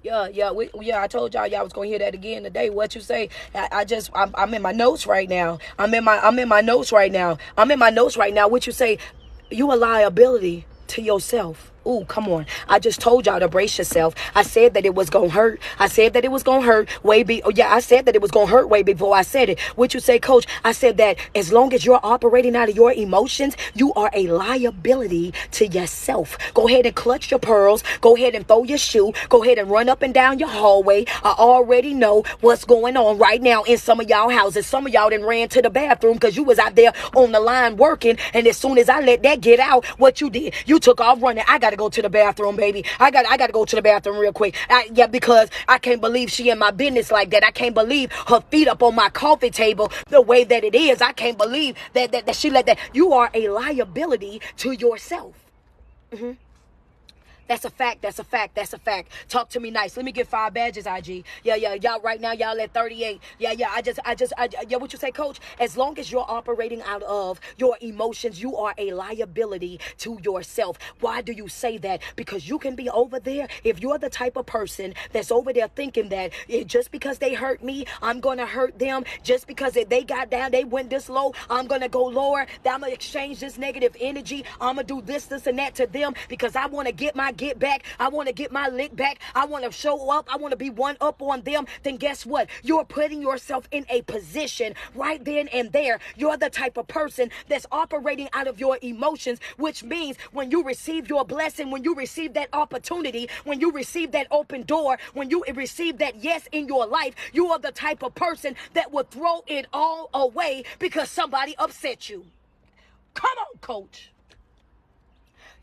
I told y'all was gonna hear that again today. What you say? I'm in my notes right now. I'm in my notes right now. What you say? You a liability to yourself. Ooh, come on. I just told y'all to brace yourself. I said that it was going to hurt. I said that it was going to hurt I said that it was going to hurt way before I said it. What you say, coach? I said that as long as you're operating out of your emotions, you are a liability to yourself. Go ahead and clutch your pearls. Go ahead and throw your shoe. Go ahead and run up and down your hallway. I already know what's going on right now in some of y'all houses. Some of y'all done ran to the bathroom because you was out there on the line working. And as soon as I let that get out, what you did, you took off running. I got to go to the bathroom, baby. I got to go to the bathroom real quick. Because I can't believe she in my business like that. I can't believe her feet up on my coffee table the way that it is. I can't believe that she let that. You are a liability to yourself. That's a fact. Talk to me nice. Let me get 5 badges, IG. Y'all right now, y'all at 38. What you say, coach? As long as you're operating out of your emotions, you are a liability to yourself. Why do you say that? Because you can be over there. If you're the type of person that's over there thinking that just because they hurt me, I'm going to hurt them. Just because they got down, they went this low, I'm going to go lower. I'm going to exchange this negative energy. I'm going to do this, and that to them because I want to get back. I want to get my lick back. I want to show up. I want to be one up on them. Then guess what? You're putting yourself in a position right then and there. You're the type of person that's operating out of your emotions, which means when you receive your blessing, when you receive that opportunity, when you receive that open door, when you receive that yes in your life, you are the type of person that will throw it all away because somebody upset you. Come on, coach.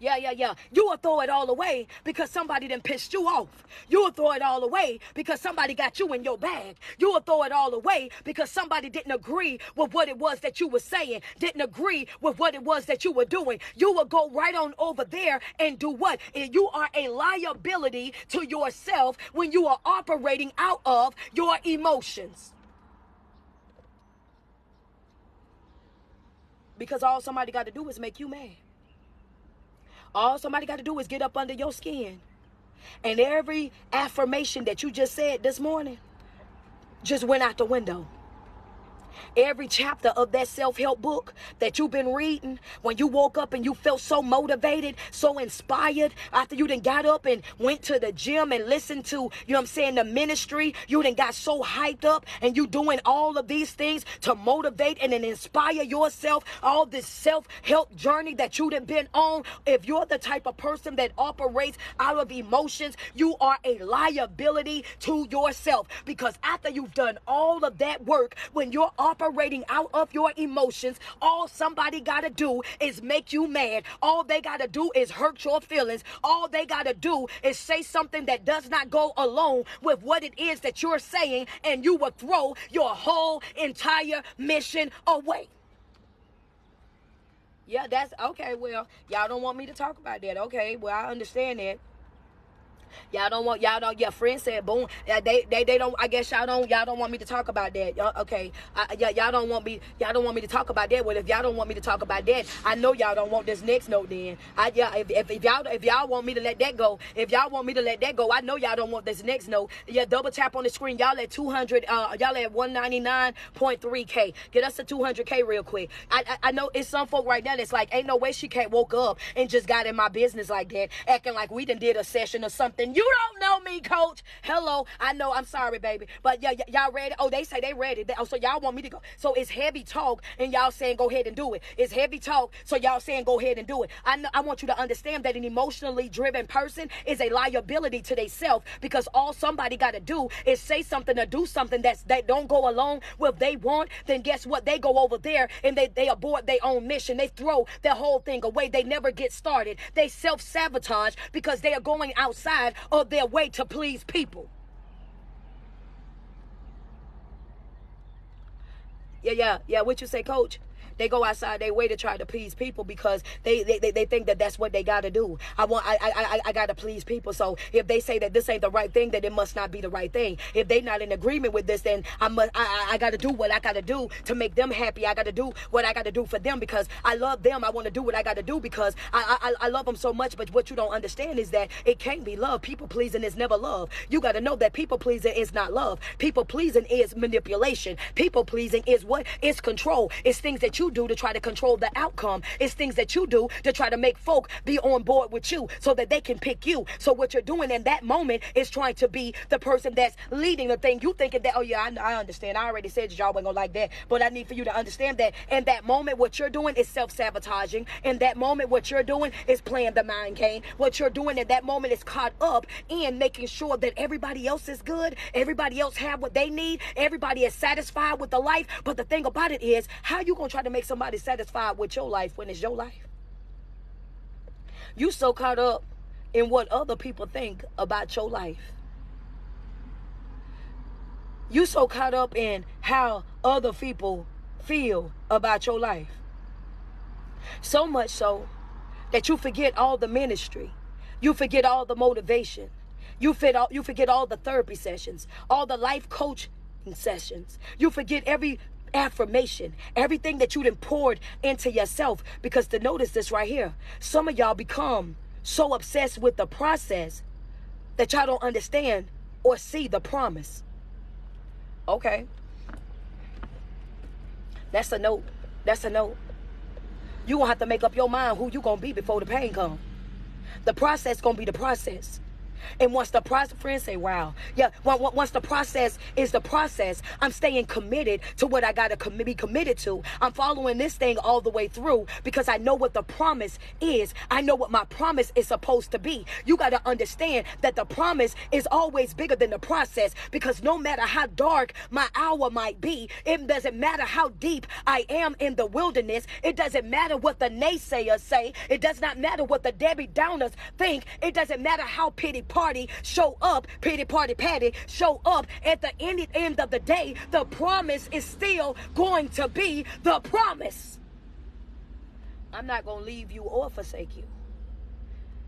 You will throw it all away because somebody done pissed you off. You will throw it all away because somebody got you in your bag. You will throw it all away because somebody didn't agree with what it was that you were saying, didn't agree with what it was that you were doing. You will go right on over there and do what? You are a liability to yourself when you are operating out of your emotions. Because all somebody got to do is make you mad. All somebody got to do is get up under your skin. And every affirmation that you just said this morning just went out the window. Every chapter of that self-help book that you've been reading, when you woke up and you felt so motivated, so inspired, after you done got up and went to the gym and listened to, the ministry, you done got so hyped up and you doing all of these things to motivate and then inspire yourself, all this self-help journey that you done been on. If you're the type of person that operates out of emotions, you are a liability to yourself, because after you've done all of that work, when you're operating out of your emotions, all somebody got to do is make you mad. All they got to do is hurt your feelings. All they got to do is say something that does not go along with what it is that you're saying, and you will throw your whole entire mission away. Yeah, that's okay. Well, y'all don't want me to talk about that. Okay, well, I understand that. Your friend said boom. They don't, I guess y'all don't want me to talk about that. Okay. Y'all don't want me to talk about that. Well, if y'all don't want me to talk about that, I know y'all don't want this next note then. If y'all want me to let that go, I know y'all don't want this next note. Yeah, double tap on the screen. Y'all at 200, y'all at 199.3K. Get us to 200K real quick. I know it's some folk right now that's like, ain't no way she can't woke up and just got in my business like that, acting like we done did a session or something nothing. You don't know me, coach. Hello. I know. I'm sorry, baby. But yeah, y'all ready? Oh, they say they ready. So y'all want me to go. So it's heavy talk and y'all saying go ahead and do it. It's heavy talk. So y'all saying go ahead and do it. I want you to understand that an emotionally driven person is a liability to themselves, because all somebody got to do is say something or do something that don't go along with they want. Then guess what? They go over there and they abort their own mission. They throw their whole thing away. They never get started. They self-sabotage because they are going outside of their way to please people. Yeah. What you say, coach? They go outside their way to try to please people because they think that that's what they got to do. I got to please people. So if they say that this ain't the right thing, then it must not be the right thing. If they not in agreement with this, then I got to do what I got to do to make them happy. I got to do what I got to do for them because I love them. I want to do what I got to do because I love them so much. But what you don't understand is that it can't be love. People pleasing is never love. You got to know that people pleasing is not love. People pleasing is manipulation. People pleasing is what? It's control. It's things that you do to try to control the outcome. It's things that you do to try to make folk be on board with you so that they can pick you. So what you're doing in that moment is trying to be the person that's leading the thing. You thinking that, oh yeah, I understand. I already said that y'all wasn't gonna like that. But I need for you to understand that in that moment, what you're doing is self-sabotaging. In that moment, what you're doing is playing the mind game. What you're doing in that moment is caught up in making sure that everybody else is good. Everybody else have what they need. Everybody is satisfied with the life. But the thing about it is, how you gonna try to make somebody satisfied with your life when it's your life? You so caught up in what other people think about your life. You so caught up in how other people feel about your life. So much so that you forget all the ministry. You forget all the motivation. You forget all the therapy sessions, all the life coaching sessions. You forget every affirmation, everything that you done poured into yourself. Because to notice this right here, some of y'all become so obsessed with the process that y'all don't understand or see the promise. Okay. That's a note. That's a note. You gonna have to make up your mind who you gonna be before the pain come. The process gonna be the process. And once the process, friends say, wow. Yeah, once the process is the process, I'm staying committed to what I got to be committed to. I'm following this thing all the way through because I know what the promise is. I know what my promise is supposed to be. You got to understand that the promise is always bigger than the process, because no matter how dark my hour might be, it doesn't matter how deep I am in the wilderness. It doesn't matter what the naysayers say. It does not matter what the Debbie Downers think. It doesn't matter how pity party show up, pity party Patty show up. At the end of the day, the promise is still going to be the promise. I'm not going to leave you or forsake you.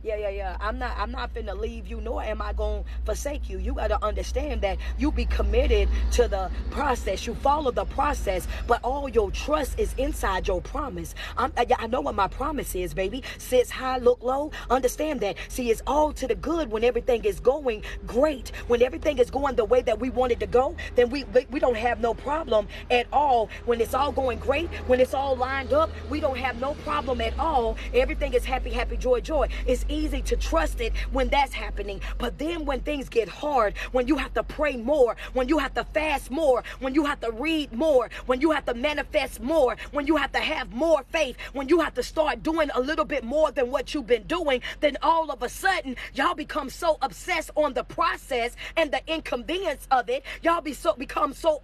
Yeah. I'm not finna leave you, nor am I gonna forsake you. You gotta understand that you be committed to the process. You follow the process, but all your trust is inside your promise. I know what my promise is, baby. Sits high, look low. Understand that. See, it's all to the good when everything is going great. When everything is going the way that we want it to go, then we don't have no problem at all. When it's all going great, when it's all lined up, we don't have no problem at all. Everything is happy, happy, joy, joy. It's easy to trust it when that's happening. But then when things get hard, when you have to pray more, when you have to fast more, when you have to read more, when you have to manifest more, when you have to have more faith, when you have to start doing a little bit more than what you've been doing, then all of a sudden y'all become so obsessed on the process and the inconvenience of it. Y'all become so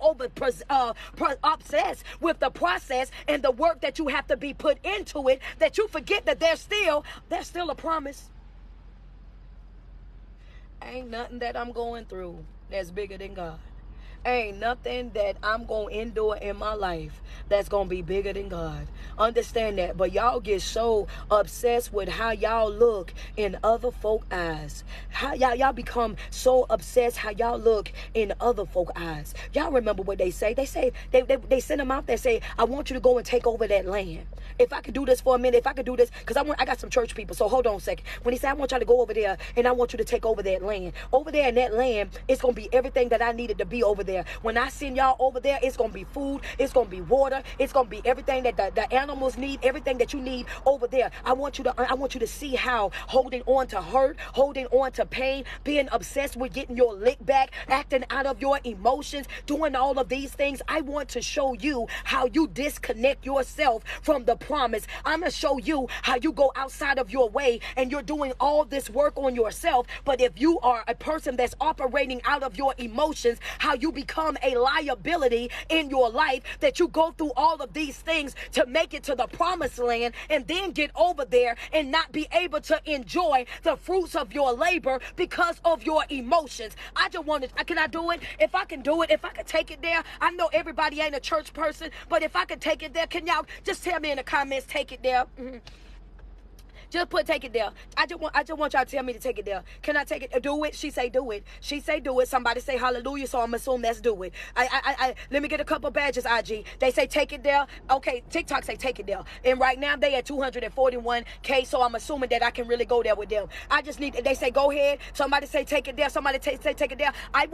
obsessed with the process and the work that you have to be put into it that you forget that there's still a promise. Ain't nothing that I'm going through that's bigger than God. Ain't nothing that I'm going to endure in my life that's going to be bigger than God. Understand that. But y'all get so obsessed with how y'all look in other folk eyes. How y'all become so obsessed how y'all look in other folk eyes. Y'all remember what they say? They say, they send them out there, say, I want you to go and take over that land. If I could do this for a minute, if I could do this, because I got some church people, so hold on a second. When he said, I want y'all to go over there and I want you to take over that land. Over there in that land, it's going to be everything that I needed to be over there. there. When I send y'all over there, it's going to be food. It's going to be water. It's going to be everything that the animals need, everything that you need over there. I want you to see how holding on to hurt, holding on to pain, being obsessed with getting your lick back, acting out of your emotions, doing all of these things. I want to show you how you disconnect yourself from the promise. I'm going to show you how you go outside of your way and you're doing all this work on yourself. But if you are a person that's operating out of your emotions, how you become a liability in your life, that you go through all of these things to make it to the promised land and then get over there and not be able to enjoy the fruits of your labor because of your emotions. I just want to, can I do it? If I can do it, if I can take it there, I know everybody ain't a church person, but if I can take it there, can y'all just tell me in the comments, take it there? Just take it there. I just want y'all to tell me to take it there. Can I take it? Do it. She say do it. She say do it. Somebody say hallelujah, so I'm assuming that's do it. Let me get a couple badges, IG. They say take it there. Okay, TikTok say take it there. And right now they at 241K, so I'm assuming that I can really go there with them. I just need, they say go ahead. Somebody say take it there. Somebody say take it there.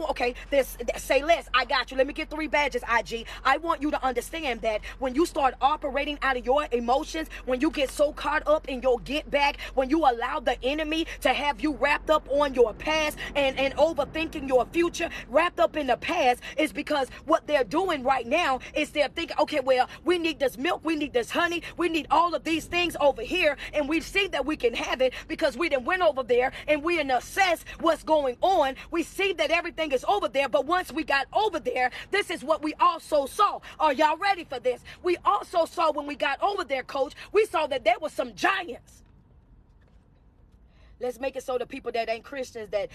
Okay, say less. I got you. Let me get 3 badges, IG. I want you to understand that when you start operating out of your emotions, when you get so caught up in your get back, when you allow the enemy to have you wrapped up on your past and overthinking your future, wrapped up in the past, is because what they're doing right now is they're thinking, okay, well, we need this milk, we need this honey, we need all of these things over here, and we see that we can have it because we done went over there and we done assess what's going on. We see that everything is over there, but once we got over there, this is what we also saw. Are y'all ready for this? We also saw when we got over there, coach, we saw that there were some giants. Let's make it so the people that ain't Christians that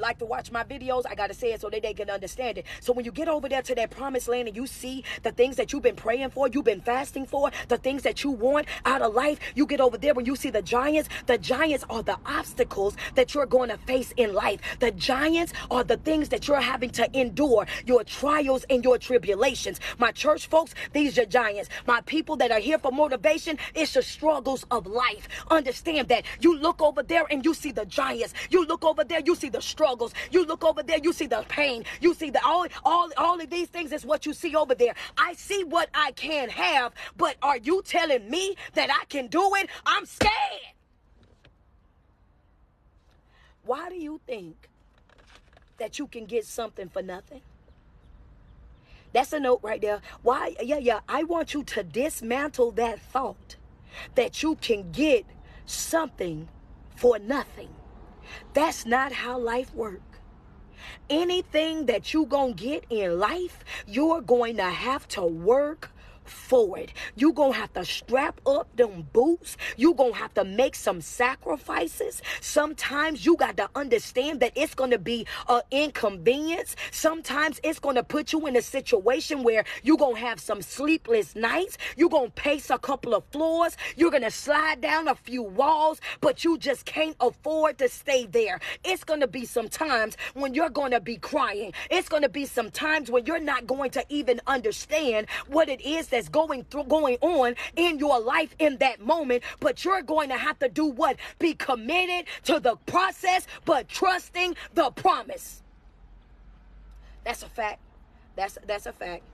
like to watch my videos, I got to say it so that they can understand it. So when you get over there to that promised land and you see the things that you've been praying for, you've been fasting for, the things that you want out of life, you get over there when you see the giants are the obstacles that you're going to face in life. The giants are the things that you're having to endure, your trials and your tribulations. My church folks, these are giants. My people that are here for motivation, it's the struggles of life. Understand that. You look over there and you see the giants. You look over there, you see the struggles. You look over there, you see the pain. You see the all of these things is what you see over there. I see what I can have, but are you telling me that I can do it? I'm scared. Why do you think that you can get something for nothing? That's a note right there. Why? Yeah. I want you to dismantle that thought that you can get something for nothing. That's not how life works. Anything that you gonna get in life, you're going to have to work for it. You gonna have to strap up them boots. You gonna have to make some sacrifices. Sometimes you got to understand that it's gonna be an inconvenience. Sometimes it's gonna put you in a situation where you gonna have some sleepless nights. You gonna pace a couple of floors. You're gonna slide down a few walls, but you just can't afford to stay there. It's gonna be some times when you're gonna be crying. It's gonna be some times when you're not going to even understand what it is that's going on in your life in that moment, but you're going to have to do what? Be committed to the process, but trusting the promise. That's a fact. That's a fact.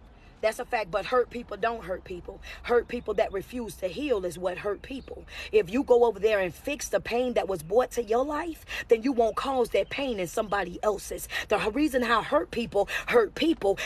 That's a fact, but hurt people don't hurt people. Hurt people that refuse to heal is what hurt people. If you go over there and fix the pain that was brought to your life, then you won't cause that pain in somebody else's. The reason how hurt people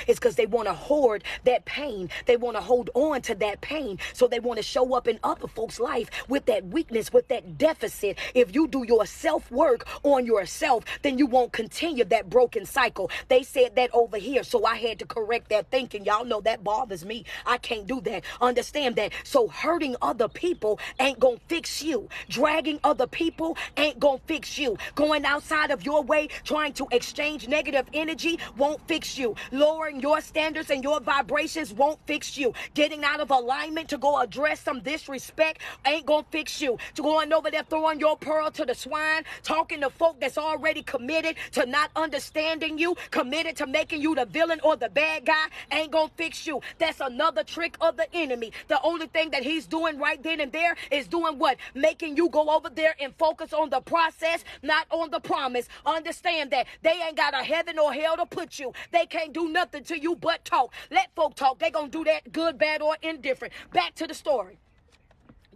is because they want to hoard that pain. They want to hold on to that pain. So they want to show up in other folks' life with that weakness, with that deficit. If you do your self-work on yourself, then you won't continue that broken cycle. They said that over here, so I had to correct that thinking. Y'all know that bothers me. I can't do that. Understand that. So hurting other people ain't gonna fix you. Dragging other people ain't gonna fix you. Going outside of your way, trying to exchange negative energy won't fix you. Lowering your standards and your vibrations won't fix you. Getting out of alignment to go address some disrespect ain't gonna fix you. To going over there throwing your pearl to the swine, talking to folk that's already committed to not understanding you, committed to making you the villain or the bad guy, ain't gonna fix fix you. That's another trick of the enemy. The only thing that he's doing right then and there is doing what? Making you go over there and focus on the process, not on the promise. Understand that they ain't got a heaven or hell to put you. They can't do nothing to you but talk. Let folk talk. They gonna do that good, bad, or indifferent. Back to the story.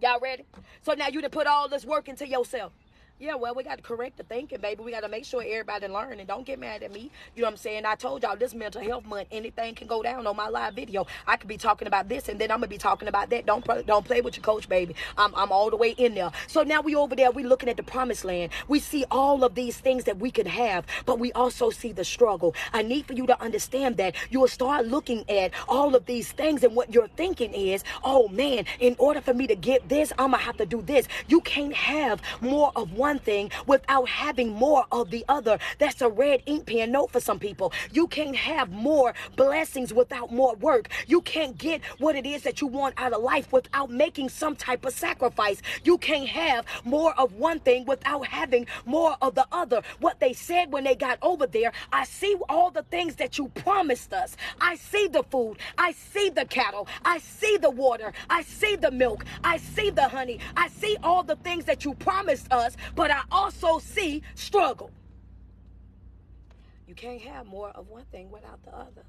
Y'all ready? So now you done put all this work into yourself. Yeah, well, we got to correct the thinking, baby. We got to make sure everybody learn, and don't get mad at me. You know what I'm saying? I told y'all this mental health month, anything can go down on my live video. I could be talking about this, and then I'm going to be talking about that. Don't play with your coach, baby. I'm all the way in there. So now we over there, we looking at the promised land. We see all of these things that we could have, but we also see the struggle. I need for you to understand that you will start looking at all of these things, and what you're thinking is, oh man, in order for me to get this, I'm going to have to do this. You can't have more of one thing without having more of the other. That's a red ink pen note for some people. You can't have more blessings without more work. You can't get what it is that you want out of life without making some type of sacrifice. You can't have more of one thing without having more of the other. What they said when they got over there, I see all the things that you promised us. I see the food. I see the cattle. I see the water. I see the milk. I see the honey. I see all the things that you promised us, but I also see struggle. You can't have more of one thing without the other.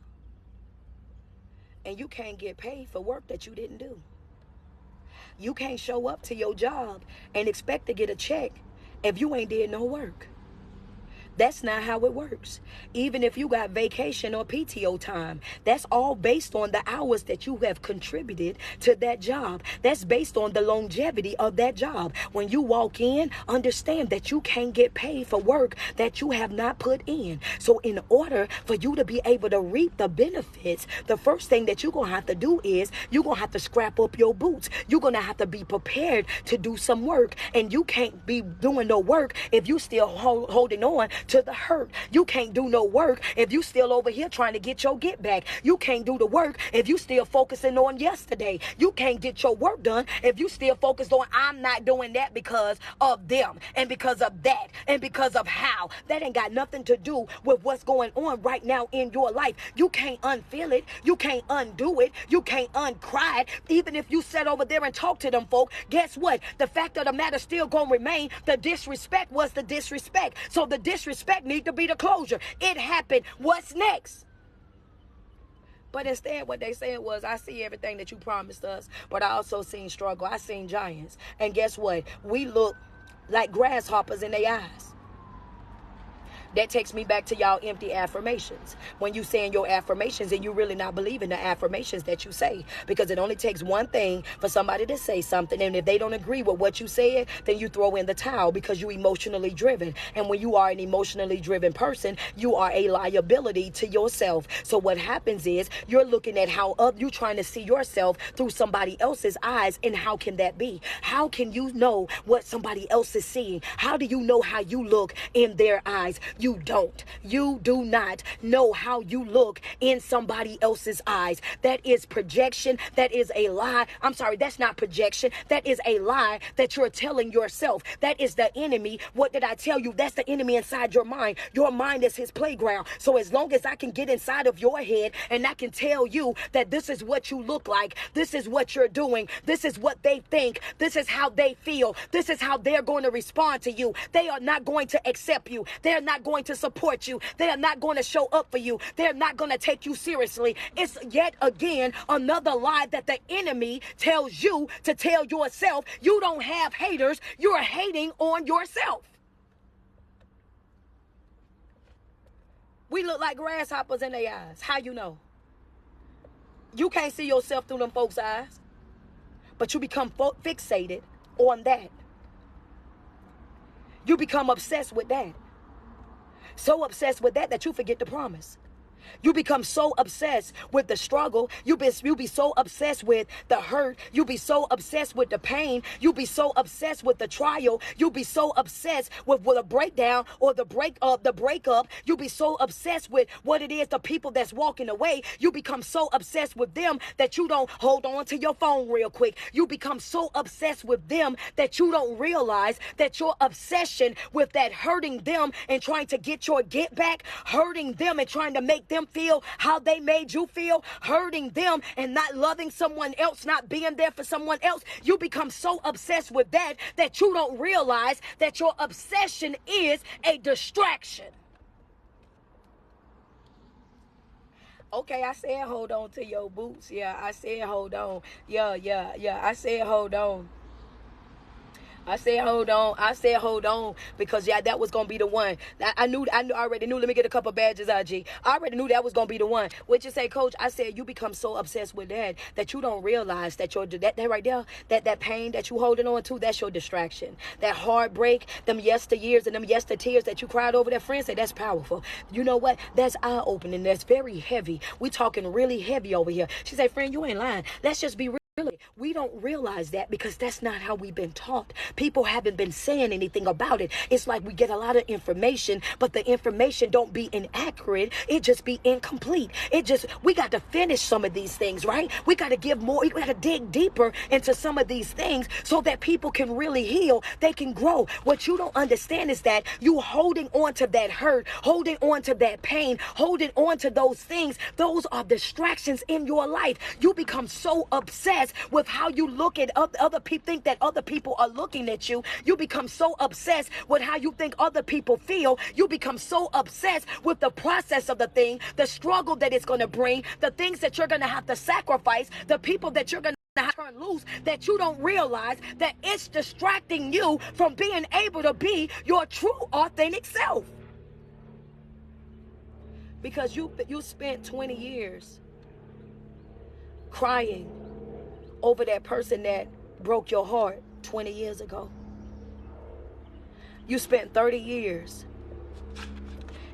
And you can't get paid for work that you didn't do. You can't show up to your job and expect to get a check if you ain't did no work. That's not how it works. Even if you got vacation or PTO time, that's all based on the hours that you have contributed to that job. That's based on the longevity of that job. When you walk in, understand that you can't get paid for work that you have not put in. So in order for you to be able to reap the benefits, the first thing that you're going to have to do is you're going to have to scrap up your boots. You're going to have to be prepared to do some work. And you can't be doing no work if you still holding on to the hurt. You can't do no work if you still over here trying to get your get back. You can't do the work if you still focusing on yesterday. You can't get your work done if you still focused on, I'm not doing that because of them and because of that and because of how. That ain't got nothing to do with what's going on right now in your life. You can't unfeel it. You can't undo it. You can't uncry it. Even if you sit over there and talk to them folk, guess what? The fact of the matter still gonna remain. The disrespect was the disrespect. So the disrespect need to be the closure. It happened. What's next? But instead, what they said was, I see everything that you promised us, but I also seen struggle. I seen giants. And guess what? We look like grasshoppers in their eyes. That takes me back to y'all empty affirmations. When you saying your affirmations and you really not believing the affirmations that you say. Because it only takes one thing for somebody to say something. And if they don't agree with what you said, then you throw in the towel because you emotionally driven. And when you are an emotionally driven person, you are a liability to yourself. So what happens is you're looking at how you trying to see yourself through somebody else's eyes. And how can that be? How can you know what somebody else is seeing? How do you know how you look in their eyes? You don't. You do not know how you look in somebody else's eyes. That is projection. That is a lie. I'm sorry, that's not projection. That is a lie that you're telling yourself. That is the enemy. What did I tell you? That's the enemy inside your mind. Your mind is his playground. So as long as I can get inside of your head and I can tell you that this is what you look like, this is what you're doing, this is what they think, this is how they feel, this is how they're going to respond to you. They are not going to accept you. They're not going to support you. They are not going to show up for you. They're not going to take you seriously. It's yet again another lie that the enemy tells you to tell yourself. You don't have haters. You're hating on yourself. We look like grasshoppers in their eyes. How you know? You can't see yourself through them folks' eyes, but you become fixated on that. You become obsessed with that. So obsessed with that you forget the promise. You become so obsessed with the struggle. You be so obsessed with the hurt. You be so obsessed with the pain. You be so obsessed with the trial. You be so obsessed with a breakdown or the breakup. You be so obsessed with what it is, the people that's walking away. You become so obsessed with them that you don't hold on to your phone real quick. You become so obsessed with them that you don't realize that your obsession with that hurting them and trying to get your get back, hurting them and trying to make them feel how they made you feel, hurting them and not loving someone else, not being there for someone else. You become so obsessed with that that you don't realize that your obsession is a distraction. Okay, I said hold on to your boots. Yeah, I said hold on. Yeah. I said hold on. I said hold on. I said hold on because that was gonna be the one. I already knew. Let me get a couple badges, IG. I already knew that was gonna be the one. What you say, Coach? I said you become so obsessed with that you don't realize that that right there, that pain that you holding on to, that's your distraction. That heartbreak, them yesteryears and them tears that you cried over that friend, say that's powerful. You know what? That's eye opening. That's very heavy. We talking really heavy over here. She said, friend, you ain't lying. Let's just be real. Really, we don't realize that because that's not how we've been taught. People haven't been saying anything about it. It's like we get a lot of information, but the information don't be inaccurate. It just be incomplete. We got to finish some of these things, right? We got to give more. We got to dig deeper into some of these things so that people can really heal. They can grow. What you don't understand is that you holding on to that hurt, holding on to that pain, holding on to those things. Those are distractions in your life. You become so obsessed with how you look at other people, think that other people are looking at you. You become so obsessed with how you think other people feel. You become so obsessed with the process of the thing, the struggle that it's going to bring, the things that you're going to have to sacrifice, the people that you're going to have to turn loose, that you don't realize that it's distracting you from being able to be your true authentic self. Because you spent 20 years crying over that person that broke your heart 20 years ago. You spent 30 years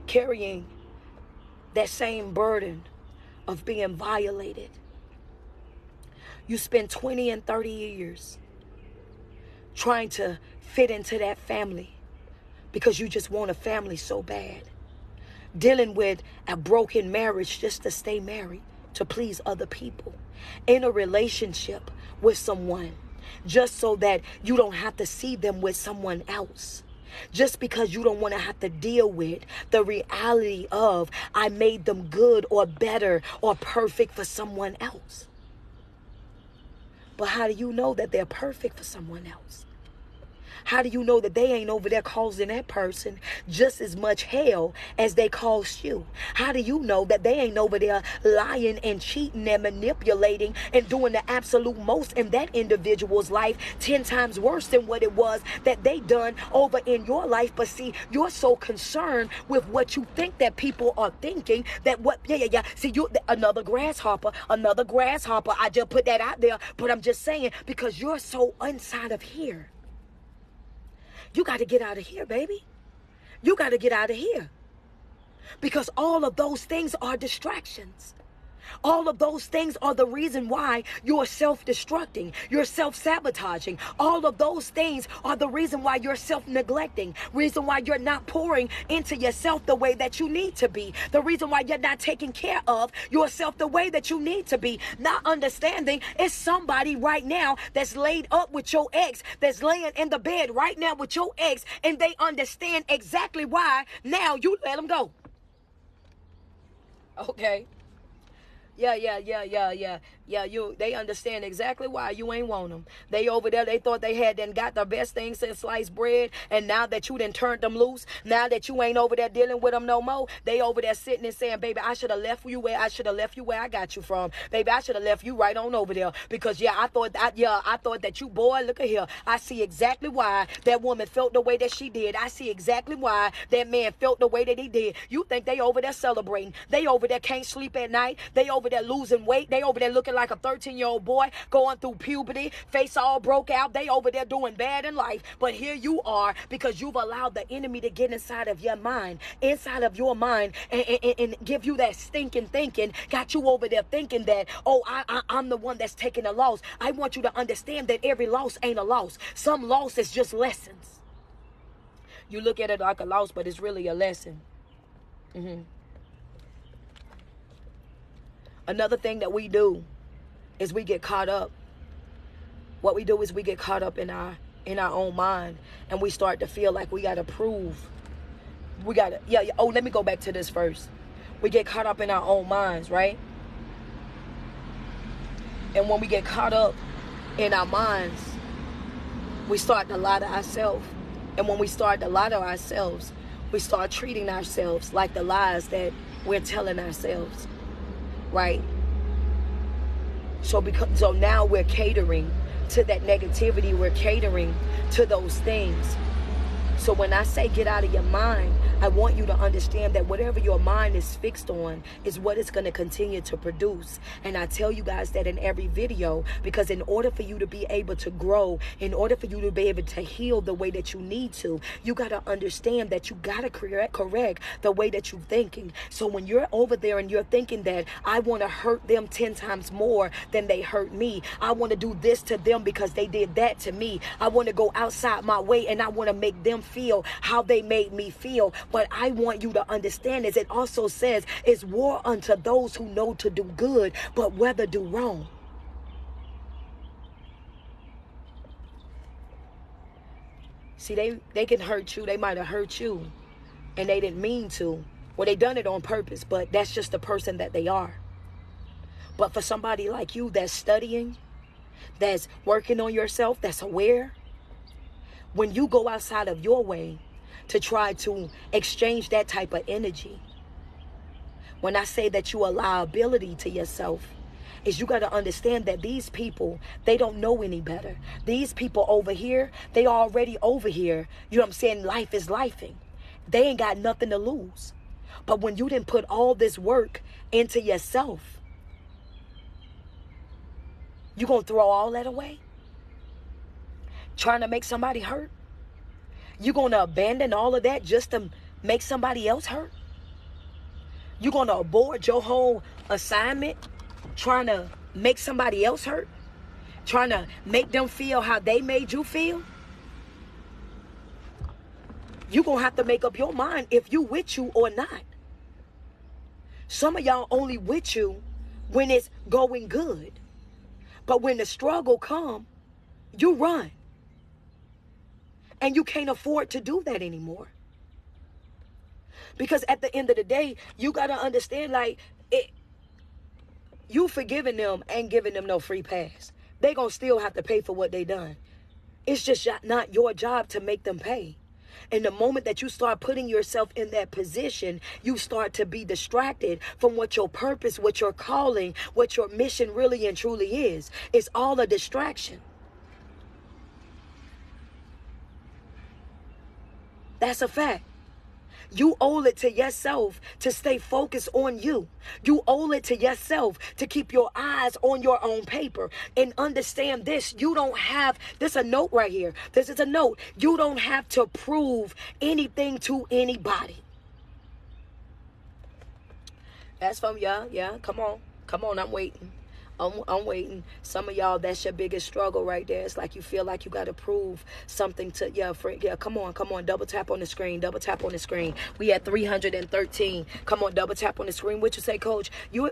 carrying that same burden of being violated. You spend 20 and 30 years trying to fit into that family because you just want a family so bad. Dealing with a broken marriage just to stay married, to please other people. In a relationship with someone just so that you don't have to see them with someone else. Just because you don't want to have to deal with the reality of I made them good or better or perfect for someone else. But how do you know that they're perfect for someone else? How do you know that they ain't over there causing that person just as much hell as they caused you? How do you know that they ain't over there lying and cheating and manipulating and doing the absolute most in that individual's life 10 times worse than what it was that they done over in your life? But see, you're so concerned with what you think that people are thinking that See, you another grasshopper. I just put that out there, but I'm just saying because you're so inside of here. You got to get out of here, baby. You got to get out of here. Because all of those things are distractions. All of those things are the reason why you're self-destructing, you're self-sabotaging. All of those things are the reason why you're self-neglecting, reason why you're not pouring into yourself the way that you need to be, the reason why you're not taking care of yourself the way that you need to be. Not understanding it's somebody right now that's laid up with your ex, that's laying in the bed right now with your ex, and they understand exactly why now you let them go. Okay. They understand exactly why you ain't want them. They over there, they thought they had then got the best thing since sliced bread, and now that you done turned them loose, now that you ain't over there dealing with them no more, they over there sitting and saying, baby, I should have left you where I got you from. Baby, I should have left you right on over there because I thought that you, boy, look at here. I see exactly why that woman felt the way that she did. I see exactly why that man felt the way that he did. You think they over there celebrating. They over there can't sleep at night. They over there losing weight. They over there looking like a 13-year-old boy going through puberty, face all broke out. They over there doing bad in life. But here you are because you've allowed the enemy to get inside of your mind, and give you that stinking thinking, got you over there thinking that, I'm the one that's taking a loss. I want you to understand that every loss ain't a loss. Some loss is just lessons. You look at it like a loss, but it's really a lesson. Another thing that we do is we get caught up. What we do is we get caught up in our own mind, and we start to feel like we got to prove. Let me go back to this first. We get caught up in our own minds, right? And when we get caught up in our minds, we start to lie to ourselves. And when we start to lie to ourselves, we start treating ourselves like the lies that we're telling ourselves, right? So now we're catering to that negativity. We're catering to those things. So when I say get out of your mind, I want you to understand that whatever your mind is fixed on is what it's going to continue to produce. And I tell you guys that in every video, because in order for you to be able to grow, in order for you to be able to heal the way that you need to, you got to understand that you got to correct the way that you're thinking. So when you're over there and you're thinking that I want to hurt them 10 times more than they hurt me, I want to do this to them because they did that to me, I want to go outside my way and I want to make them feel how they made me feel. But I want you to understand, as it also says, it's war unto those who know to do good, but whether do wrong. See, they can hurt you. They might have hurt you and they didn't mean to. Well, they done it on purpose, but that's just the person that they are. But for somebody like you that's studying, that's working on yourself, that's aware, when you go outside of your way to try to exchange that type of energy, when I say that you allow ability to yourself, is you got to understand that these people, they don't know any better. These people over here, they already over here. You know what I'm saying? Life is lifing. They ain't got nothing to lose. But when you didn't put all this work into yourself, you gonna throw all that away? Trying to make somebody hurt? You gonna abandon all of that just to make somebody else hurt? You gonna abort your whole assignment trying to make somebody else hurt? Trying to make them feel how they made you feel? You gonna have to make up your mind if you with you or not. Some of y'all only with you when it's going good. But when the struggle come, you run. And you can't afford to do that anymore. Because at the end of the day, you got to understand, like, you forgiving them ain't giving them no free pass. They going to still have to pay for what they done. It's just not your job to make them pay. And the moment that you start putting yourself in that position, you start to be distracted from what your purpose, what your calling, what your mission really and truly is. It's all a distraction. That's a fact. You owe it to yourself to stay focused on you. You owe it to yourself to keep your eyes on your own paper and understand this. You don't have, this is a note right here. This is a note. You don't have to prove anything to anybody. That's from y'all. Yeah, come on. Come on, I'm waiting. I'm waiting. Some of y'all, that's your biggest struggle right there. It's like you feel like you got to prove something to your friend. Yeah, come on. Double tap on the screen. Double tap on the screen. We at 313. Come on, double tap on the screen. What you say, coach? You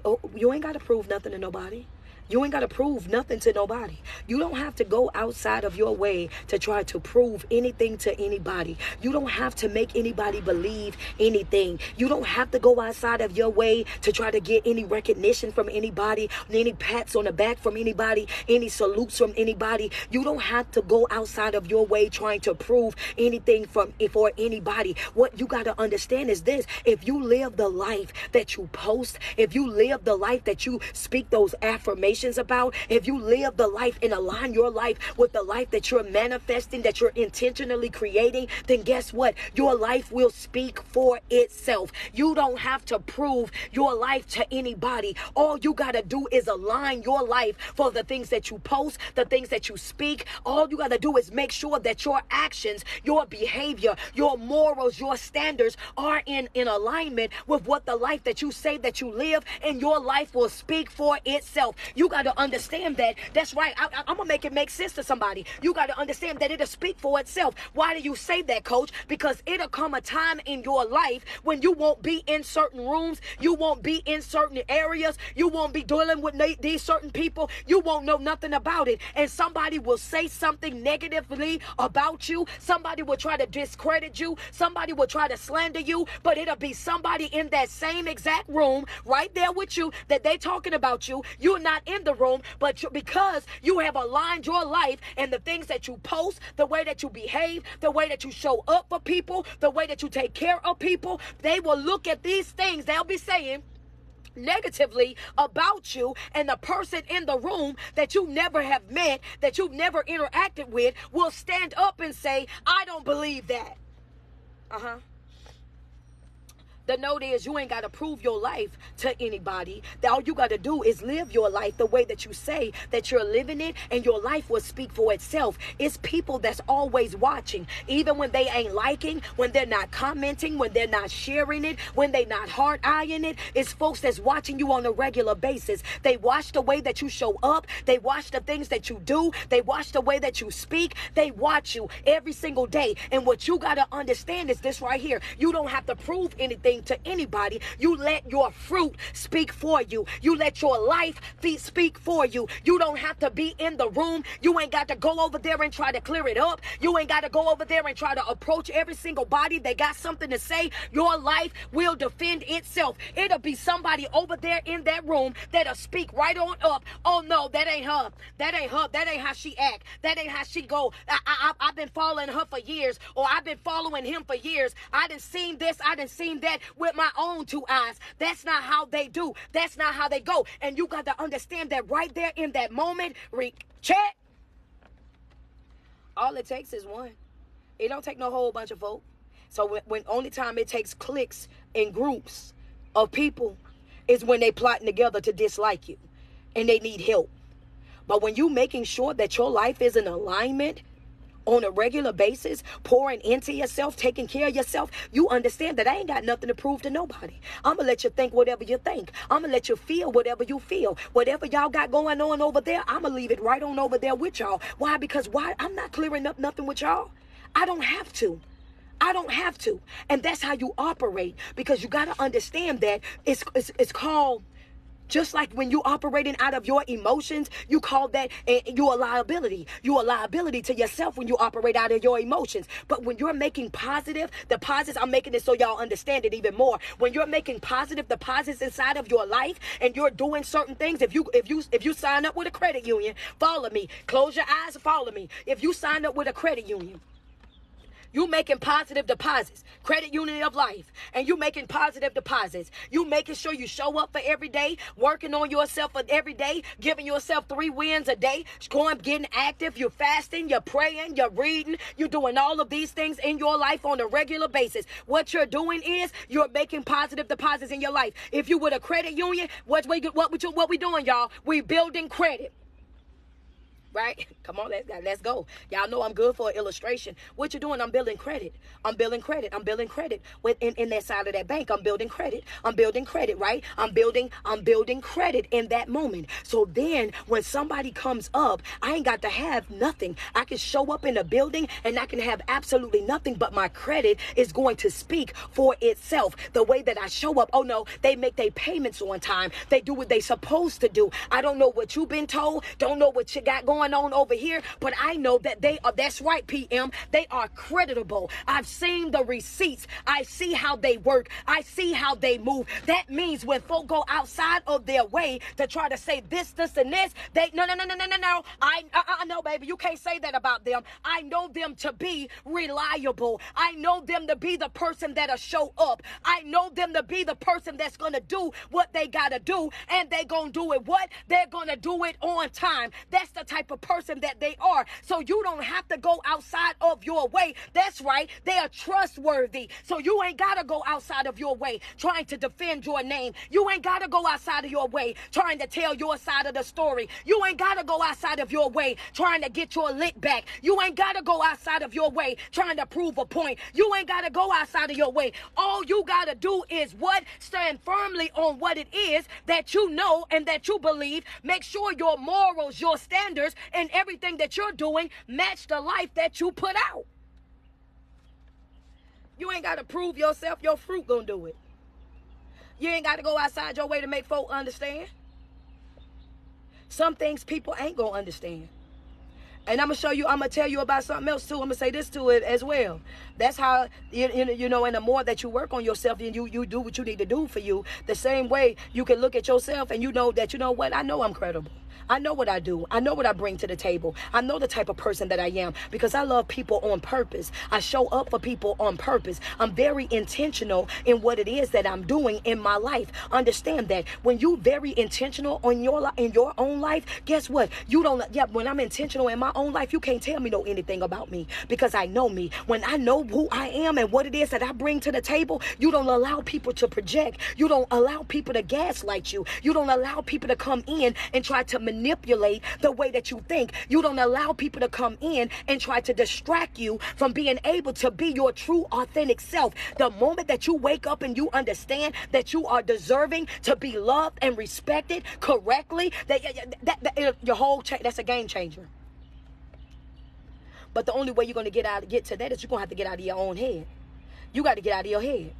ain't got to prove nothing to nobody. You ain't got to prove nothing to nobody. You don't have to go outside of your way to try to prove anything to anybody. You don't have to make anybody believe anything. You don't have to go outside of your way to try to get any recognition from anybody, any pats on the back from anybody, any salutes from anybody. You don't have to go outside of your way trying to prove anything for anybody. What you got to understand is this. If you live the life that you post, if you live the life that you speak those affirmations about, if you live the life and align your life with the life that you're manifesting, that you're intentionally creating, then guess what? Your life will speak for itself. You don't have to prove your life to anybody. All you got to do is align your life for the things that you post, the things that you speak. All you got to do is make sure that your actions, your behavior, your morals, your standards are in alignment with what the life that you say that you live, and your life will speak for itself. You got to understand that. That's right. I'm going to make it make sense to somebody. You got to understand that it'll speak for itself. Why do you say that, coach? Because it'll come a time in your life when you won't be in certain rooms. You won't be in certain areas. You won't be dealing with these certain people. You won't know nothing about it. And somebody will say something negatively about you. Somebody will try to discredit you. Somebody will try to slander you. But it'll be somebody in that same exact room right there with you that they talking about you. You're not in the room, but because you have aligned your life and the things that you post, the way that you behave, the way that you show up for people, the way that you take care of people, they will look at these things. They'll be saying negatively about you, and the person in the room that you never have met, that you've never interacted with, will stand up and say, I don't believe that. The note is, you ain't got to prove your life to anybody. All you got to do is live your life the way that you say that you're living it, and your life will speak for itself. It's people that's always watching, even when they ain't liking, when they're not commenting, when they're not sharing it, when they're not heart-eyeing it. It's folks that's watching you on a regular basis. They watch the way that you show up. They watch the things that you do. They watch the way that you speak. They watch you every single day. And what you got to understand is this right here. You don't have to prove anything to anybody. You let your fruit speak for you. You let your life speak for you. You don't have to be in the room. You ain't got to go over there and try to clear it up. You ain't got to go over there and try to approach every single body that got something to say. Your life will defend itself. It'll be somebody over there in that room that'll speak right on up. Oh no, that ain't her. That ain't her. That ain't how she act. That ain't how she go. I've been following her for years, or I've been following him for years. I done seen this. I done seen that with my own two eyes. That's not how they do. That's not how they go. And you got to understand that right there in that moment. Check. All it takes is one. It don't take no whole bunch of folk. So when only time it takes cliques and groups of people is when they plotting together to dislike you and they need help. But when you making sure that your life is in alignment on a regular basis, pouring into yourself, taking care of yourself, you understand that I ain't got nothing to prove to nobody. I'm going to let you think whatever you think. I'm going to let you feel whatever you feel. Whatever y'all got going on over there, I'm going to leave it right on over there with y'all. Why? Because why? I'm not clearing up nothing with y'all. I don't have to. I don't have to. And that's how you operate, because you got to understand that it's called, just like when you operating out of your emotions, you call that you're a liability. You're a liability to yourself when you operate out of your emotions. But when you're making positive deposits, I'm making it so y'all understand it even more. When you're making positive deposits inside of your life and you're doing certain things, if you sign up with a credit union, follow me. Close your eyes, follow me. If you sign up with a credit union, you making positive deposits, credit union of life, and you making positive deposits. You making sure you show up for every day, working on yourself for every day, giving yourself 3 wins a day, going, getting active. You're fasting, you're praying, you're reading, you're doing all of these things in your life on a regular basis. What you're doing is you're making positive deposits in your life. If you with a credit union, what we doing, y'all? We building credit. Right? Come on, let's go. Y'all know I'm good for an illustration. What you doing? I'm building credit. I'm building credit. I'm building credit. In that side of that bank, I'm building credit. I'm building credit, right? I'm building credit in that moment. So then when somebody comes up, I ain't got to have nothing. I can show up in a building and I can have absolutely nothing, but my credit is going to speak for itself. The way that I show up, oh no, they make their payments on time. They do what they supposed to do. I don't know what you've been told. Don't know what you got going on over here, but I know that they are, that's right, PM, they are creditable. I've seen the receipts. I see how they work. I see how they move. That means when folk go outside of their way to try to say this, and this, they, no. I know, baby, you can't say that about them. I know them to be reliable. I know them to be the person that'll show up. I know them to be the person that's going to do what they got to do, and they going to do it what? They're going to do it on time. That's the type of of person that they are. So you don't have to go outside of your way. That's right. They are trustworthy. So you ain't got to go outside of your way trying to defend your name. You ain't got to go outside of your way trying to tell your side of the story. You ain't got to go outside of your way trying to get your lick back. You ain't got to go outside of your way trying to prove a point. You ain't got to go outside of your way. All you got to do is what? Stand firmly on what it is that you know and that you believe. Make sure your morals, your standards, and everything that you're doing match the life that you put out. You ain't got to prove yourself. Your fruit gonna do it. You ain't got to go outside your way to make folk understand. Some things people ain't gonna understand. And I'm gonna tell you about something else too. I'm gonna say this to it as well. That's how, you know, and the more that you work on yourself and you do what you need to do for you, the same way you can look at yourself and you know that, you know what, I know I'm credible. I know what I do. I know what I bring to the table. I know the type of person that I am because I love people on purpose. I show up for people on purpose. I'm very intentional in what it is that I'm doing in my life. Understand that when you very intentional in your own life, guess what? When I'm intentional in my own life, you can't tell me anything about me because I know me. When I know who I am and what it is that I bring to the table, you don't allow people to project. You don't allow people to gaslight you. You don't allow people to come in and try to manipulate the way that you think. You don't allow people to come in and try to distract you from being able to be your true authentic self. The moment that you wake up and you understand that you are deserving to be loved and respected correctly, that's a game changer. But the only way you're going to get to that is you're going to have to get out of your own head. You got to get out of your head.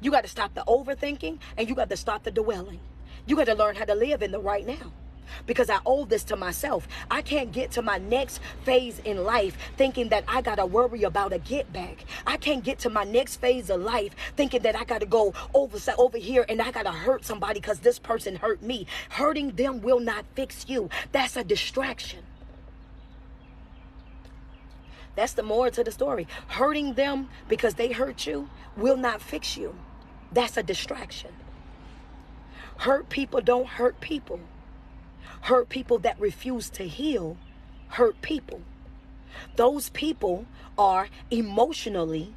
You got to stop the overthinking and you got to stop the dwelling. You got to learn how to live in the right now. Because I owe this to myself. I can't get to my next phase in life thinking that I got to worry about a get back. I can't get to my next phase of life thinking that I got to go over here and I got to hurt somebody because this person hurt me. Hurting them will not fix you. That's a distraction. That's the moral to the story. Hurting them because they hurt you will not fix you. That's a distraction. Hurt people don't hurt people. Hurt people that refuse to heal hurt people. Those people are emotionally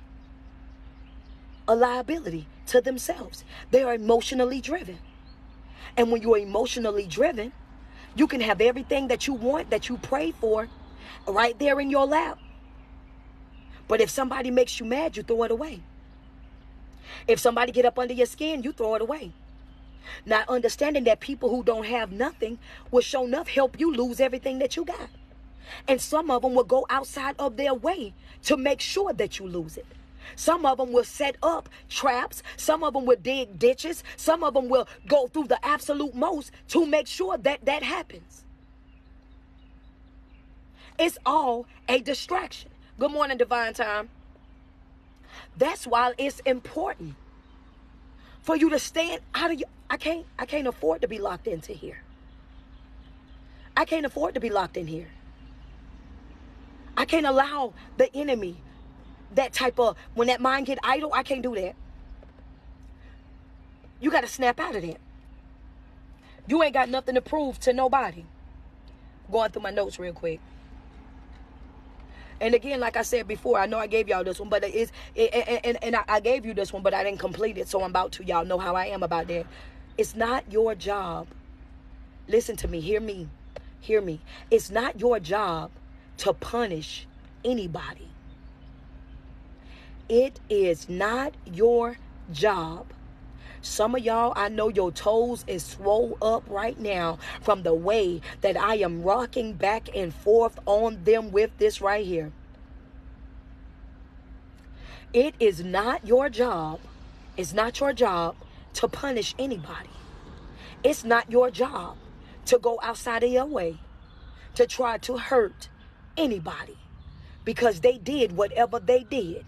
a liability to themselves. They are emotionally driven. And when you're emotionally driven, you can have everything that you want, that you pray for, right there in your lap. But if somebody makes you mad, you throw it away. If somebody get up under your skin, you throw it away. Not understanding that people who don't have nothing will sure enough help you lose everything that you got. And some of them will go outside of their way to make sure that you lose it. Some of them will set up traps. Some of them will dig ditches. Some of them will go through the absolute most to make sure that that happens. It's all a distraction. Good morning, Divine Time. That's why it's important for you to stand out of your... I can't afford to be locked into here. I can't afford to be locked in here. I can't allow the enemy that type of... When that mind get idle, I can't do that. You got to snap out of that. You ain't got nothing to prove to nobody. Going through my notes real quick. And again, like I said before, I know I gave y'all this one, but I gave you this one, but I didn't complete it, so I'm about to. Y'all know how I am about that. It's not your job. Listen to me. Hear me. Hear me. It's not your job to punish anybody. It is not your job. Some of y'all, I know your toes is swole up right now from the way that I am rocking back and forth on them with this right here. It is not your job. It's not your job to punish anybody. It's not your job to go outside of your way to try to hurt anybody because they did whatever they did.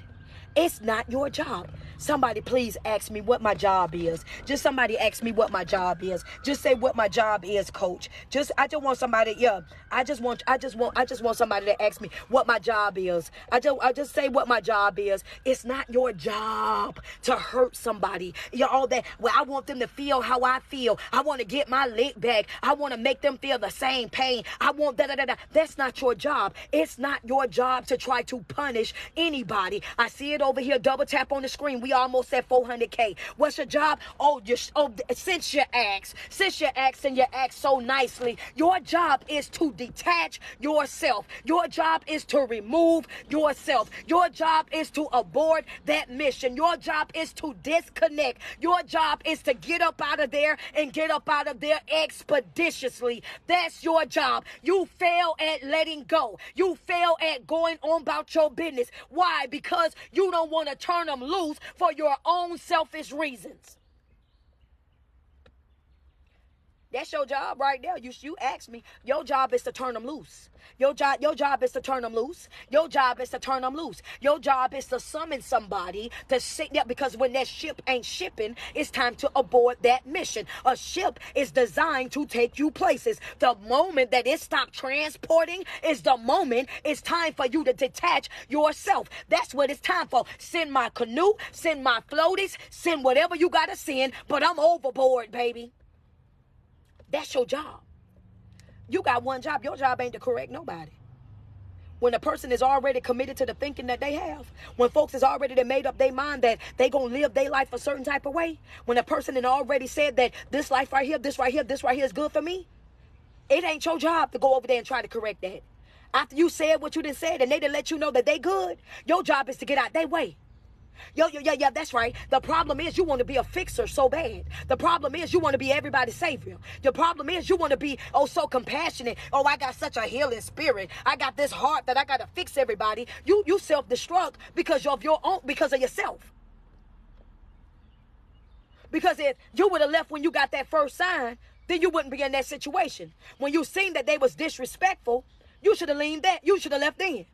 It's not your job. Somebody please ask me what my job is. Just somebody ask me what my job is. Just say what my job is, coach. I just want somebody, I just want somebody to ask me what my job is. I just say what my job is. It's not your job to hurt somebody. All that. Well, I want them to feel how I feel. I want to get my lick back. I want to make them feel the same pain. I want da-da-da-da. That's not your job. It's not your job to try to punish anybody. I see it over here. Double tap on the screen. We almost at 400K. What's your job? Since you asked and you asked so nicely, your job is to detach yourself. Your job is to remove yourself. Your job is to abort that mission. Your job is to disconnect. Your job is to get up out of there and get up out of there expeditiously. That's your job. You fail at letting go. You fail at going on about your business. Why? Because you don't want to turn them loose for your own selfish reasons. That's your job right there. You asked me. Your job is to turn them loose. Your job is to turn them loose. Your job is to turn them loose. Your job is to summon somebody to sit there, because when that ship ain't shipping, it's time to abort that mission. A ship is designed to take you places. The moment that it stops transporting is the moment it's time for you to detach yourself. That's what it's time for. Send my canoe, send my floaties, send whatever you got to send, but I'm overboard, baby. That's your job. You got one job. Your job ain't to correct nobody. When a person is already committed to the thinking that they have, when folks is already made up their mind that they gonna live their life a certain type of way, when a person had already said that this life right here, this right here, this right here is good for me, it ain't your job to go over there and try to correct that. After you said what you done said and they done let you know that they good, your job is to get out their way. Yeah, that's right. The problem is you want to be a fixer so bad. The problem is you want to be everybody's savior. The problem is you want to be so compassionate. Oh, I got such a healing spirit. I got this heart that I got to fix everybody. You self-destruct because of yourself. Because if you would have left when you got that first sign, then you wouldn't be in that situation. When you seen that they was disrespectful, you should have leaned that. You should have left then.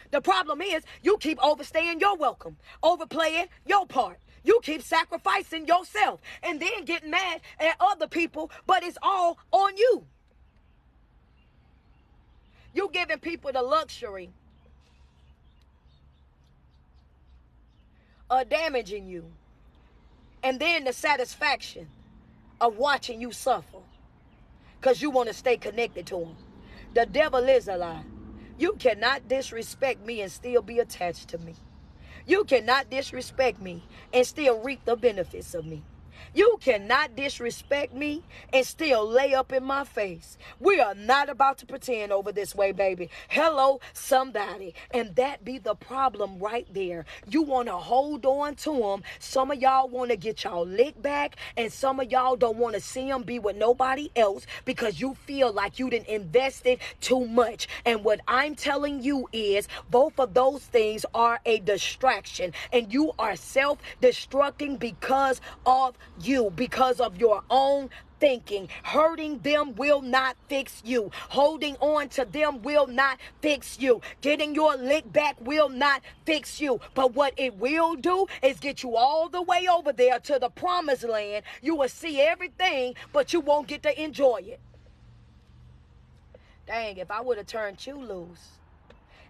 The problem is you keep overstaying your welcome, overplaying your part. You keep sacrificing yourself and then getting mad at other people, but it's all on you. You giving people the luxury of damaging you and then the satisfaction of watching you suffer because you want to stay connected to them. The devil is a lie. You cannot disrespect me and still be attached to me. You cannot disrespect me and still reap the benefits of me. You cannot disrespect me and still lay up in my face. We are not about to pretend over this way, baby. Hello, somebody. And that be the problem right there. You want to hold on to them. Some of y'all want to get y'all lick back, and some of y'all don't want to see them be with nobody else because you feel like you done invested too much. And what I'm telling you is both of those things are a distraction, and you are self-destructing because of you, because of your own thinking. Hurting them will not fix you. Holding on to them will not fix you. Getting your lick back will not fix you. But what it will do is get you all the way over there to the promised land. You will see everything, but you won't get to enjoy it. Dang, if I would have turned you loose,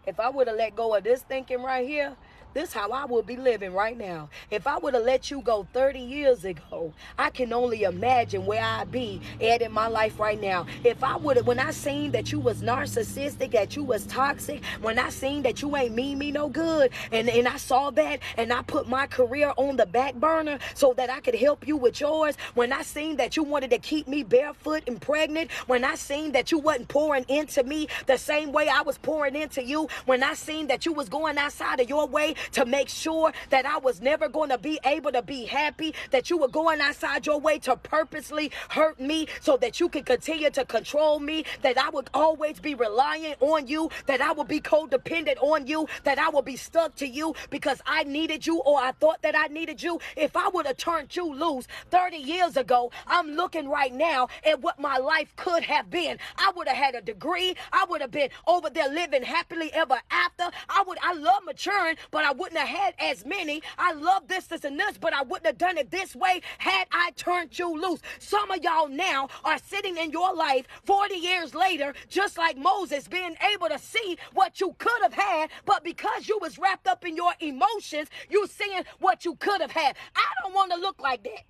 if I would have let go of this thinking right here, this how I would be living right now. If I would have let you go 30 years ago, I can only imagine where I'd be at in my life right now. If I would have, when I seen that you was narcissistic, that you was toxic, when I seen that you ain't mean me no good, and I saw that, and I put my career on the back burner so that I could help you with yours, when I seen that you wanted to keep me barefoot and pregnant, when I seen that you wasn't pouring into me the same way I was pouring into you, when I seen that you was going outside of your way to make sure that I was never going to be able to be happy, that you were going outside your way to purposely hurt me so that you could continue to control me, that I would always be reliant on you, that I would be codependent on you, that I would be stuck to you because I needed you or I thought that I needed you. If I would have turned you loose 30 years ago, I'm looking right now at what my life could have been. I would have had a degree. I would have been over there living happily ever after. I I love maturing, but I wouldn't have had as many. I love this and this, but I wouldn't have done it this way had I turned you loose. Some of y'all now are sitting in your life 40 years later, just like Moses, being able to see what you could have had, but because you was wrapped up in your emotions, you seeing what you could have had. I don't want to look like that.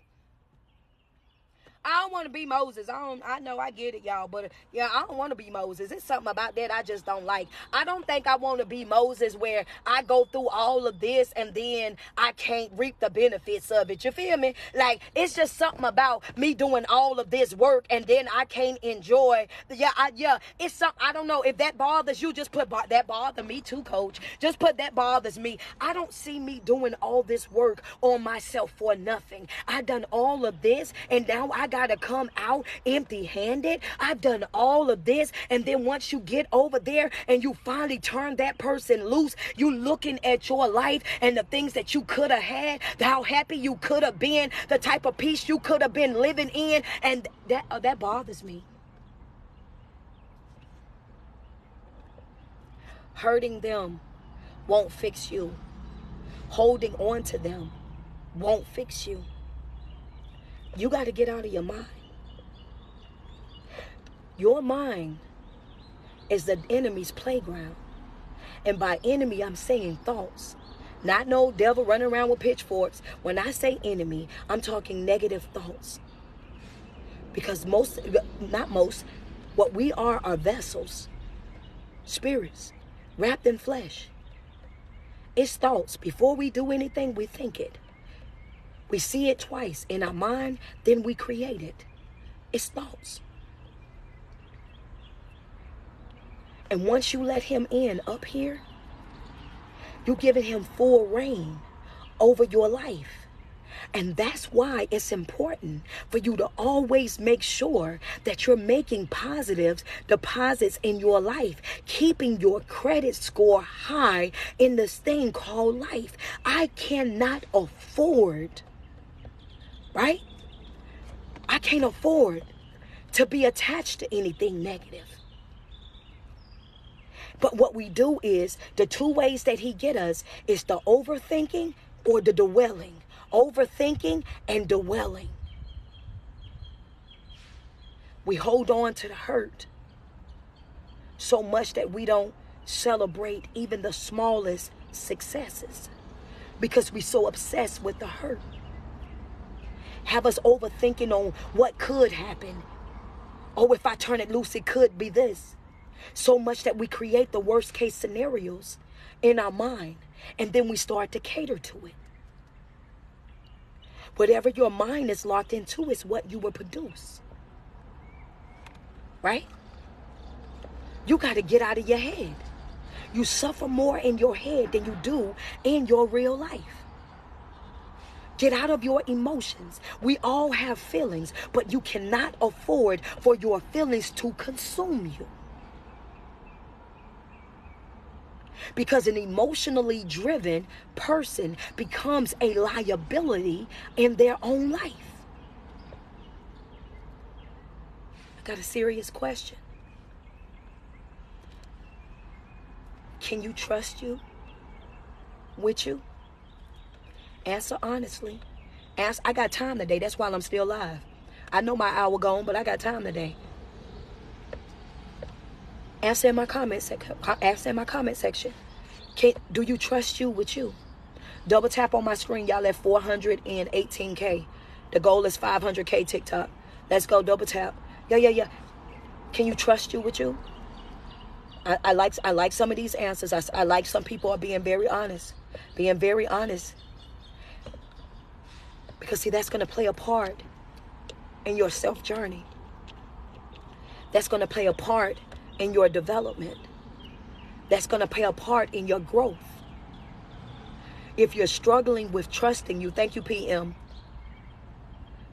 I don't want to be Moses. I know I get it, y'all, but yeah, I don't want to be Moses. It's something about that I just don't like. I don't think I want to be Moses where I go through all of this and then I can't reap the benefits of it. You feel me? Like, it's just something about me doing all of this work and then I can't enjoy. It's something, I don't know if that bothers you. Just put that bother me too, coach. Just put that bothers me. I don't see me doing all this work on myself for nothing. I done all of this and now I gotta come out empty-handed. I've done all of this, and then once you get over there and you finally turn that person loose, you looking at your life and the things that you could have had, how happy you could have been, the type of peace you could have been living in, and that bothers me. Hurting them won't fix you. Holding on to them won't fix you. You got to get out of your mind. Your mind is the enemy's playground. And by enemy, I'm saying thoughts. Not no devil running around with pitchforks. When I say enemy, I'm talking negative thoughts. Because what we are vessels, spirits, wrapped in flesh. It's thoughts. Before we do anything, we think it. We see it twice in our mind, then we create it. It's thoughts. And once you let him in up here, you're giving him full reign over your life. And that's why it's important for you to always make sure that you're making positive deposits in your life, keeping your credit score high in this thing called life. I cannot afford, right? I can't afford to be attached to anything negative. But what we do is, the two ways that he get us is the overthinking or the dwelling. Overthinking and dwelling. We hold on to the hurt so much that we don't celebrate even the smallest successes because we're so obsessed with the hurt. Have us overthinking on what could happen. Oh, if I turn it loose, it could be this. So much that we create the worst case scenarios in our mind, and then we start to cater to it. Whatever your mind is locked into is what you will produce. Right? You got to get out of your head. You suffer more in your head than you do in your real life. Get out of your emotions. We all have feelings, but you cannot afford for your feelings to consume you. Because an emotionally driven person becomes a liability in their own life. I got a serious question. Can you trust you? With you? Answer honestly. I got time today. That's why I'm still alive. I know my hour gone, but I got time today. Answer in my comment section. Do you trust you with you? Double tap on my screen. Y'all at 418K. The goal is 500K TikTok. Let's go. Double tap. Yeah. Can you trust you with you? I like some of these answers. I like some people are being very honest. Being very honest. Because see, that's going to play a part in your self journey. That's going to play a part in your development. That's going to play a part in your growth. If you're struggling with trusting you, thank you, PM.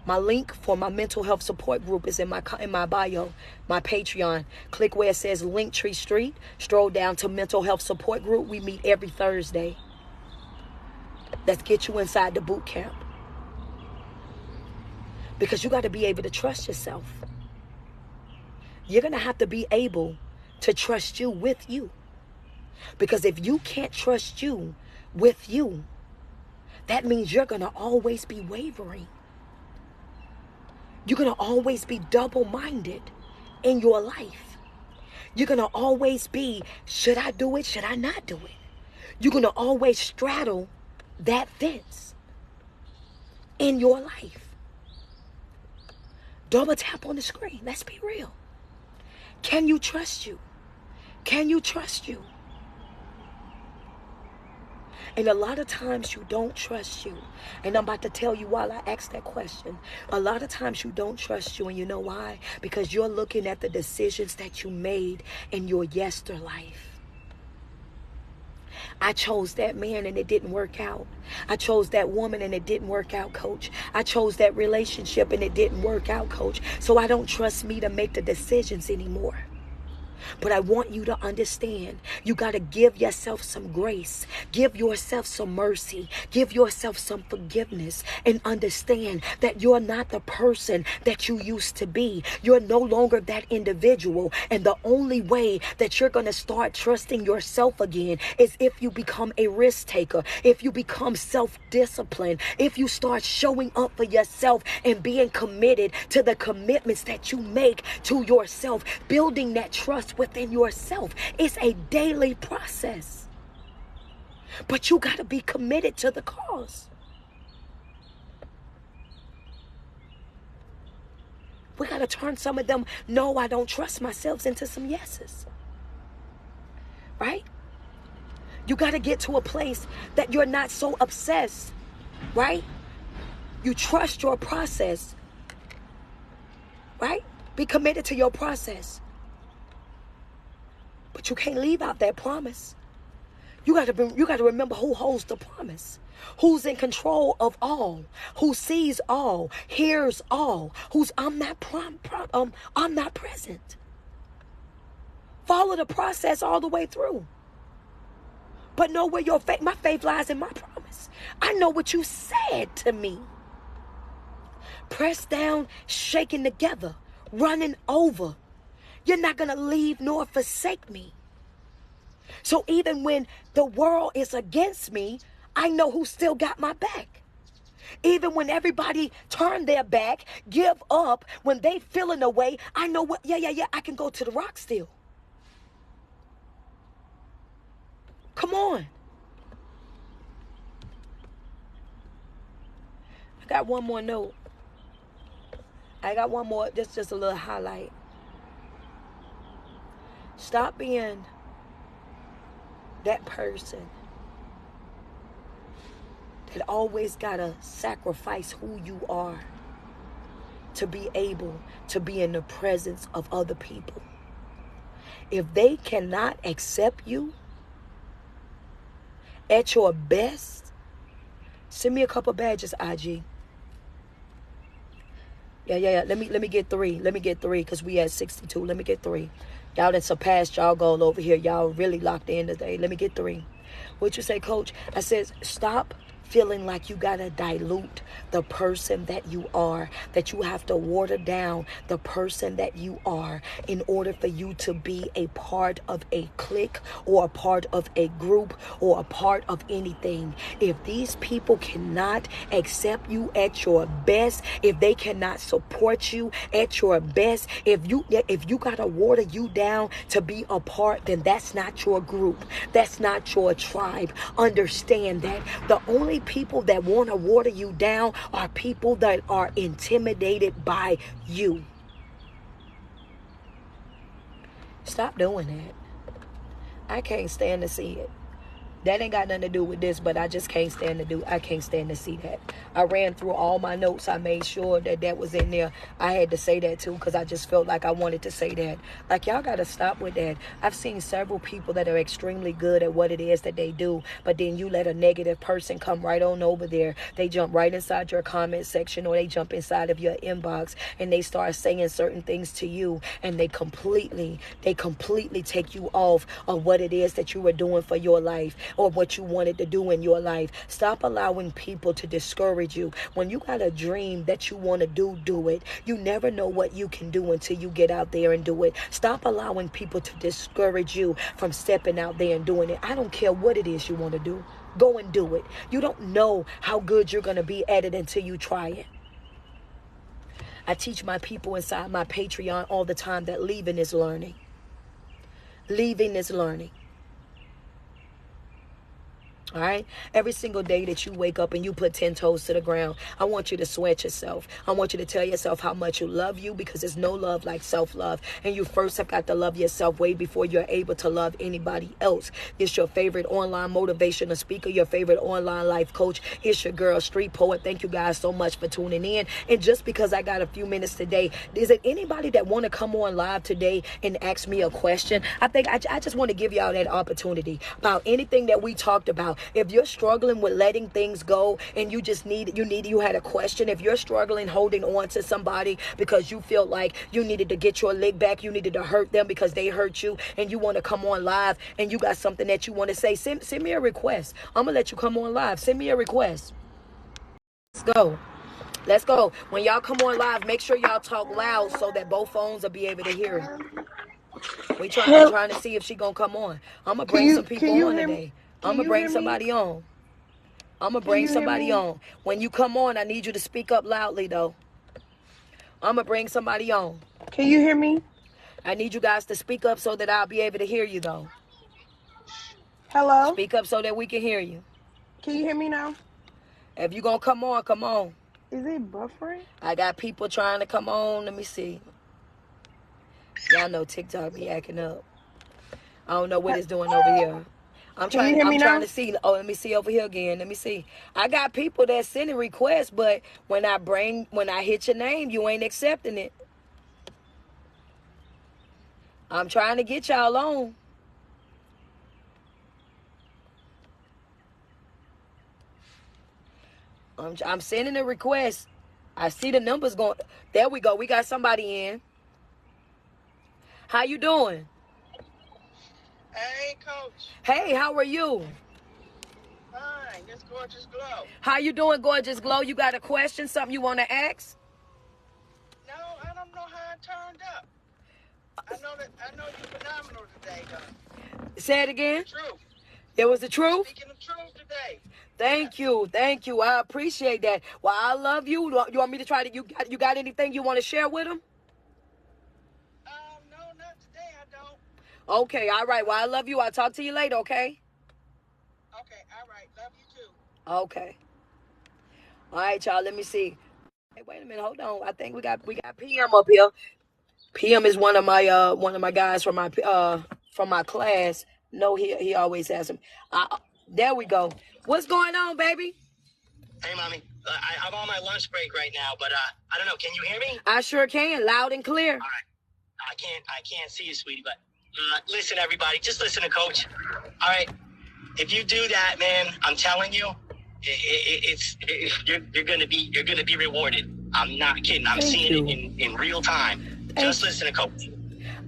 My link for my mental health support group is in my bio, my Patreon. Click where it says Linktree Street. Stroll down to mental health support group. We meet every Thursday. Let's get you inside the boot camp. Because you got to be able to trust yourself. You're going to have to be able to trust you with you. Because if you can't trust you with you, that means you're going to always be wavering. You're going to always be double-minded in your life. You're going to always be, should I do it? Should I not do it? You're going to always straddle that fence in your life. Double tap on the screen. Let's be real. Can you trust you? Can you trust you? And a lot of times you don't trust you. And I'm about to tell you while I ask that question. A lot of times you don't trust you. And you know why? Because you're looking at the decisions that you made in your yester life. I chose that man and it didn't work out. I chose that woman and it didn't work out, coach. I chose that relationship and it didn't work out, coach. So I don't trust me to make the decisions anymore. But I want you to understand, you got to give yourself some grace. Give yourself some mercy. Give yourself some forgiveness. And understand that you're not the person that you used to be. You're no longer that individual. And the only way that you're going to start trusting yourself again is if you become a risk taker. If you become self-disciplined. If you start showing up for yourself and being committed to the commitments that you make to yourself. Building that trust within yourself. It's a daily process. But you got to be committed to the cause. We got to turn some of them, no, I don't trust myself, into some yeses. Right? You got to get to a place that you're not so obsessed. Right? You trust your process. Right? Be committed to your process. But you can't leave out that promise. You got to remember who holds the promise. Who's in control of all. Who sees all. Hears all. Who's omnipresent. Follow the process all the way through. But know where your faith, my faith lies in my promise. I know what you said to me. Pressed down, shaken together, running over. You're not going to leave nor forsake me. So even when the world is against me, I know who still got my back. Even when everybody turn their back, give up, when they feeling away, I know what, I can go to the rock still. Come on. I got one more note. I got one more, just a little highlight. Stop being that person that always gotta sacrifice who you are to be able to be in the presence of other people. If they cannot accept you at your best, send me a couple badges, IG. Yeah. Let me get 3. Let me get 3 because we at 62. Let me get 3. Y'all done surpassed y'all goal over here. Y'all really locked in today. Let me get 3. What you say, coach? I said, stop feeling like you gotta dilute the person that you are, that you have to water down the person that you are in order for you to be a part of a clique or a part of a group or a part of anything. If these people cannot accept you at your best, if they cannot support you at your best, if you gotta water you down to be a part, then that's not your group. That's not your tribe. Understand that the only people that want to water you down are people that are intimidated by you. Stop doing that. I can't stand to see it. That ain't got nothing to do with this, but I just can't stand to see that. I ran through all my notes. I made sure that was in there. I had to say that too because I just felt like I wanted to say that. Like, y'all got to stop with that. I've seen several people that are extremely good at what it is that they do, but then you let a negative person come right on over there. They jump right inside your comment section or they jump inside of your inbox and they start saying certain things to you and they completely take you off of what it is that you were doing for your life. or what you wanted to do in your life. Stop allowing people to discourage you. When you got a dream that you want to do it. You never know what you can do until you get out there and do it. Stop allowing people to discourage you from stepping out there and doing it. I don't care what it is you want to do. Go and do it. You don't know how good you're going to be at it until you try it. I teach my people inside my Patreon all the time that leaving is learning. Leaving is learning. All right. Every single day that you wake up and you put 10 toes to the ground, I want you to sweat yourself. I want you to tell yourself how much you love you, because there's no love like self-love. And you first have got to love yourself way before you're able to love anybody else. It's your favorite online motivational speaker, your favorite online life coach. It's your girl, Street Poet. Thank you guys so much for tuning in. And just because I got a few minutes today, is it anybody that want to come on live today and ask me a question? I think I just want to give y'all that opportunity about anything that we talked about. If you're struggling with letting things go and you had a question, if you're struggling holding on to somebody because you feel like you needed to get your leg back, you needed to hurt them because they hurt you, and you want to come on live and you got something that you want to say, send me a request. I'm going to let you come on live. Send me a request. Let's go. Let's go. When y'all come on live, make sure y'all talk loud so that both phones will be able to hear it. I'm trying to see if she going to come on. I'm going to bring some people on today. I'm going to bring somebody on. I'm going to bring somebody on. When you come on, I need you to speak up loudly, though. I'm going to bring somebody on. Can you hear me? I need you guys to speak up so that I'll be able to hear you, though. Hello? Speak up so that we can hear you. Can you hear me now? If you're going to come on, come on. Is it buffering? I got people trying to come on. Let me see. Y'all know TikTok be acting up. I don't know what it's doing over here. I'm trying to see. Oh, let me see over here again. Let me see. I got people that sending requests, but when I hit your name, you ain't accepting it. I'm trying to get y'all on. I'm sending a request. I see the numbers going. There we go. We got somebody in. How you doing? Hey, Coach. Hey, how are you? Fine. It's Gorgeous Glow. How you doing, Gorgeous Glow? You got a question, something you want to ask? No, I don't know how I turned up. I know you're phenomenal today, though. Say it again. The truth. It was the truth? Speaking the truth today. Thank you. Thank you. I appreciate that. Well, I love you. You want me to try to, you got anything you want to share with them? No, not today. I don't. Okay. All right. Well, I love you. I'll talk to you later. Okay. Okay. All right. Love you too. Okay. All right, y'all. Let me see. Hey, wait a minute. Hold on. I think we got PM up here. PM is one of my guys from my class. No, he always has him. There we go. What's going on, baby? Hey, Mommy. I'm on my lunch break right now, but I don't know. Can you hear me? I sure can. Loud and clear. All right. I can't see you, sweetie, but listen, everybody. Just listen to Coach. All right. If you do that, man, I'm telling you, you're gonna be rewarded. I'm not kidding. I'm seeing it in real time. Just listen to Coach.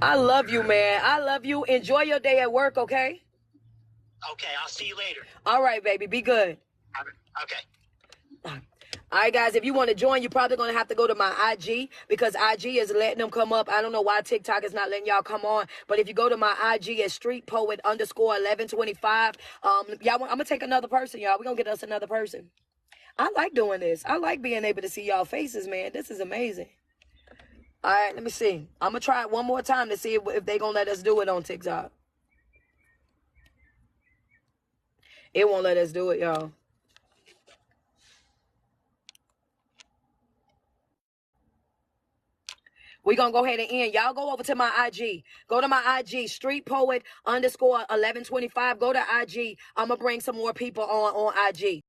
I love you, man. I love you. Enjoy your day at work, okay? Okay, I'll see you later. All right, baby. Be good. Okay. All right, guys, if you want to join, you're probably going to have to go to my IG because IG is letting them come up. I don't know why TikTok is not letting y'all come on. But if you go to my IG at streetpoet_1125, y'all, I'm going to take another person, y'all. We're going to get us another person. I like doing this. I like being able to see y'all faces, man. This is amazing. All right, let me see. I'm going to try it one more time to see if they're going to let us do it on TikTok. It won't let us do it, y'all. We're going to go ahead and end. Y'all go over to my IG. Go to my IG, streetpoet_1125. Go to IG. I'm going to bring some more people on IG.